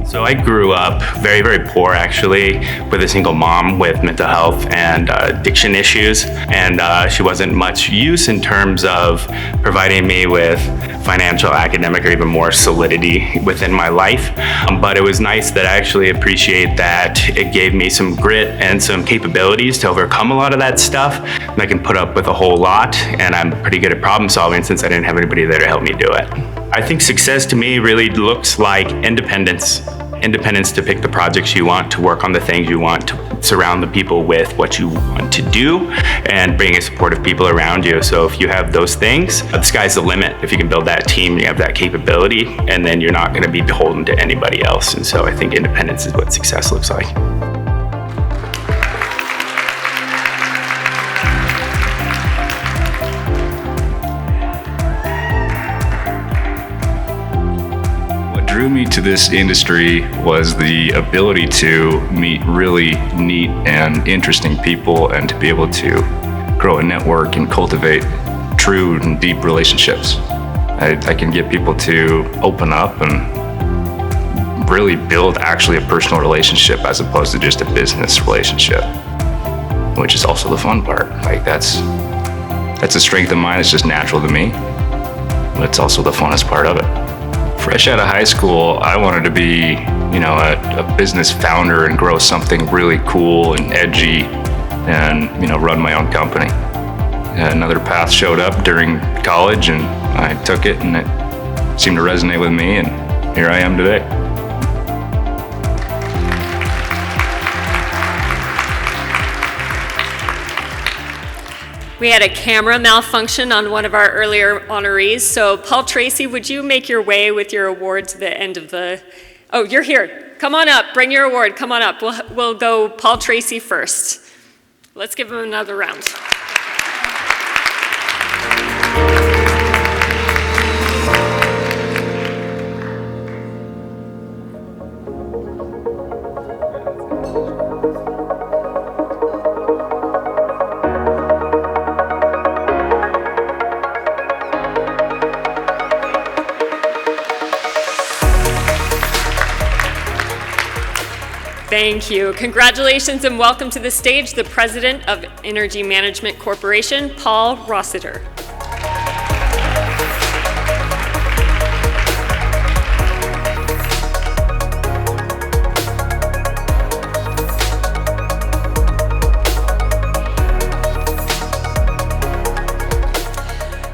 So I grew up very, very poor, actually, with a single mom with mental health and addiction issues. And she wasn't much use in terms of providing me with financial, academic, or even more solidity within my life. But it was nice that I actually appreciate that it gave me some grit and some capabilities to overcome a lot of that stuff. And I can put up with a whole lot, and I'm pretty good at problem solving since I didn't have anybody there to help me do it. I think success to me really looks like independence. Independence to pick the projects you want, to work on the things you want, to surround the people with what you want to do, and bring a supportive people around you. So if you have those things, the sky's the limit. If you can build that team, you have that capability, and then you're not going to be beholden to anybody else. And so I think independence is what success looks like. Drew me to this industry was the ability to meet really neat and interesting people and to be able to grow a network and cultivate true and deep relationships. I can get people to open up and really build actually a personal relationship as opposed to just a business relationship, which is also the fun part. Like that's a strength of mine. It's just natural to me, but it's also the funnest part of it. Fresh out of high school, I wanted to be, a business founder and grow something really cool and edgy and, run my own company. Another path showed up during college and I took it and it seemed to resonate with me and here I am today. We had a camera malfunction on one of our earlier honorees. So Paul Tracy, would you make your way with your award to the end of the... Oh, you're here. Come on up. Bring your award. Come on up. We'll go Paul Tracy first. Let's give him another round. Thank you. Congratulations and welcome to the stage, the President of Energy Management Corporation, Paul Rossiter.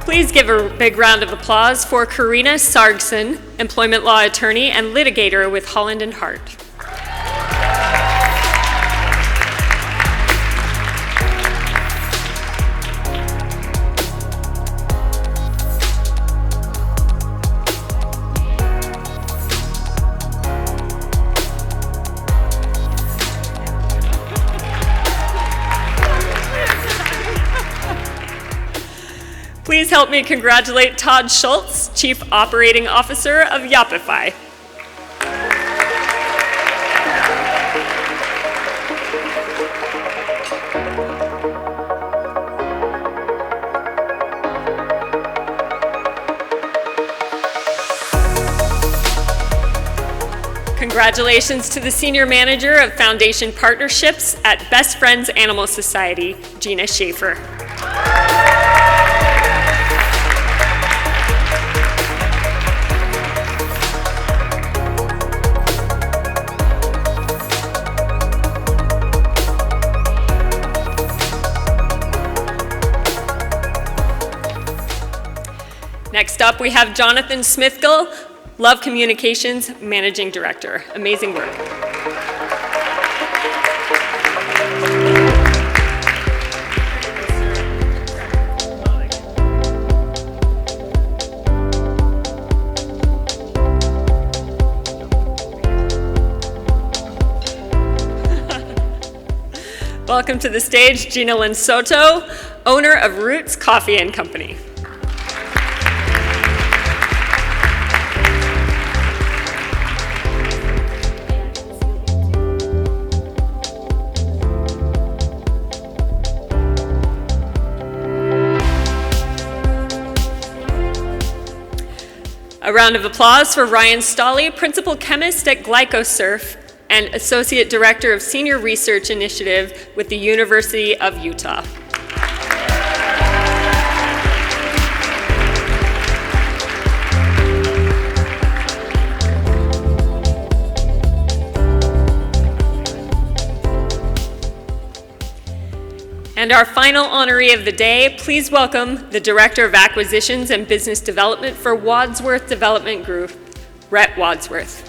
Please give a big round of applause for Karina Sargson, employment law attorney and litigator with Holland & Hart. help me congratulate Todd Schultz, Chief Operating Officer of Yapify. Congratulations to the Senior Manager of Foundation Partnerships at Best Friends Animal Society, Gina Schaefer. Next up, we have Jonathan Smithgill, Love Communications Managing Director. Amazing work. Welcome to the stage, Gina Lynn Soto, owner of Roots Coffee and Company. A round of applause for Ryan Stolley, Principal Chemist at GlycoSurf and Associate Director of Senior Research Initiative with the University of Utah. And our final honoree of the day, please welcome the Director of Acquisitions and Business Development for Wadsworth Development Group, Rhett Wadsworth.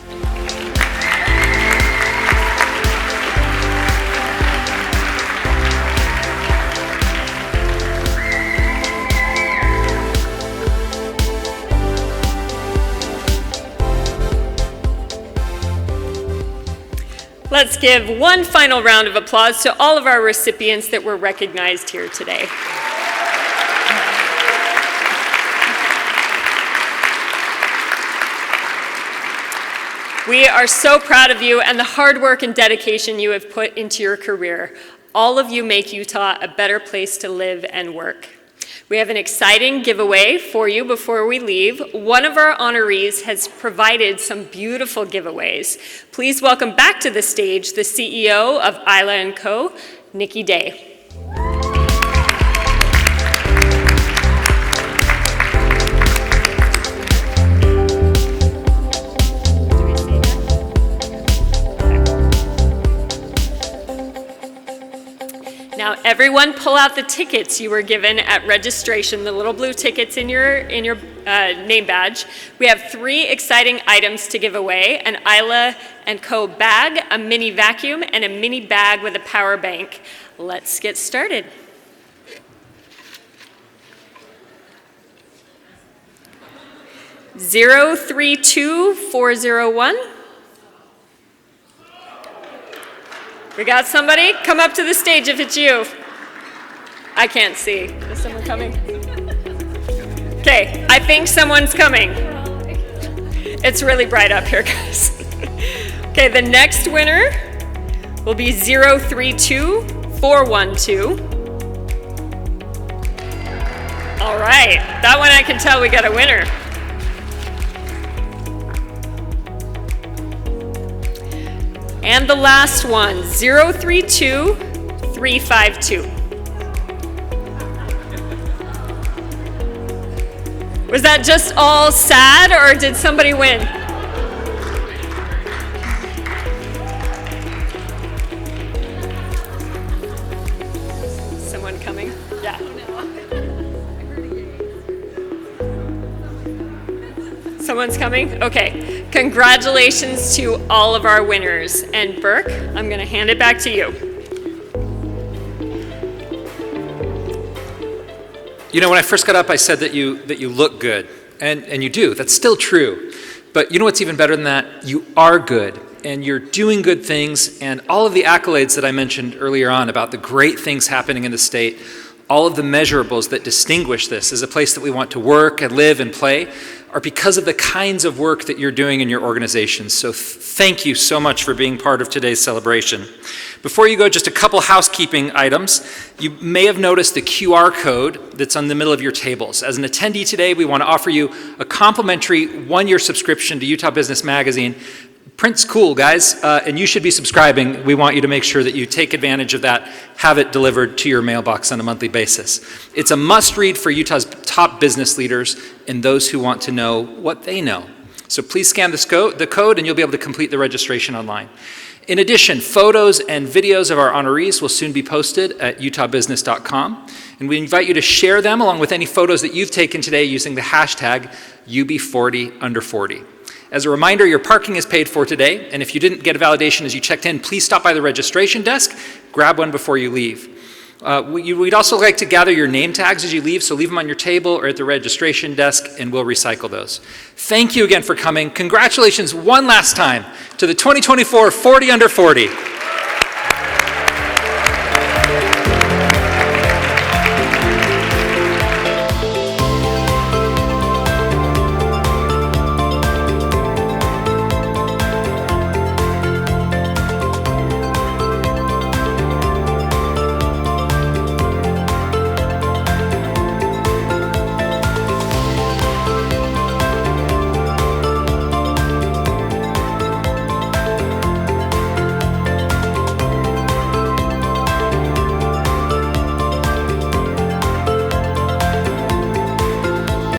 Let's give one final round of applause to all of our recipients that were recognized here today. We are so proud of you and the hard work and dedication you have put into your career. All of you make Utah a better place to live and work. We have an exciting giveaway for you before we leave. One of our honorees has provided some beautiful giveaways. Please welcome back to the stage the CEO of Isla & Co., Nikki Day. Now, everyone pull out the tickets you were given at registration, the little blue tickets in your name badge. We have 3 exciting items to give away: an Isla & Co. bag, a mini vacuum, and a mini bag with a power bank. Let's get started. (032-401). We got somebody? Come up to the stage if it's you. I can't see. Is someone coming? Okay, I think someone's coming. It's really bright up here, guys. Okay, the next winner will be 032-412. All right, that one I can tell we got a winner. And the last one, 032-352. Was that just all sad, or did somebody win? Someone coming? Yeah. Someone's coming? Okay. Congratulations to all of our winners. And Burke, I'm going to hand it back to you. You know, when I first got up, I said that you look good, and you do. That's still true. But you know what's even better than that? You are good, and you're doing good things, and all of the accolades that I mentioned earlier on about the great things happening in the state, all of the measurables that distinguish this as a place that we want to work and live and play are because of the kinds of work that you're doing in your organizations. So thank you so much for being part of today's celebration. Before you go, just a couple housekeeping items. You may have noticed the QR code that's on the middle of your tables. As an attendee today, we want to offer you a complimentary 1-year subscription to Utah Business Magazine. Print's cool, guys, and you should be subscribing. We want you to make sure that you take advantage of that, have it delivered to your mailbox on a monthly basis. It's a must-read for Utah's top business leaders and those who want to know what they know. So please scan the code and you'll be able to complete the registration online. In addition, photos and videos of our honorees will soon be posted at utahbusiness.com, and we invite you to share them along with any photos that you've taken today using the hashtag UB40under40. As a reminder, your parking is paid for today, and if you didn't get a validation as you checked in, please stop by the registration desk, grab one before you leave. We'd also like to gather your name tags as you leave, so leave them on your table or at the registration desk, and we'll recycle those. Thank you again for coming. Congratulations one last time to the 2024 40 Under 40.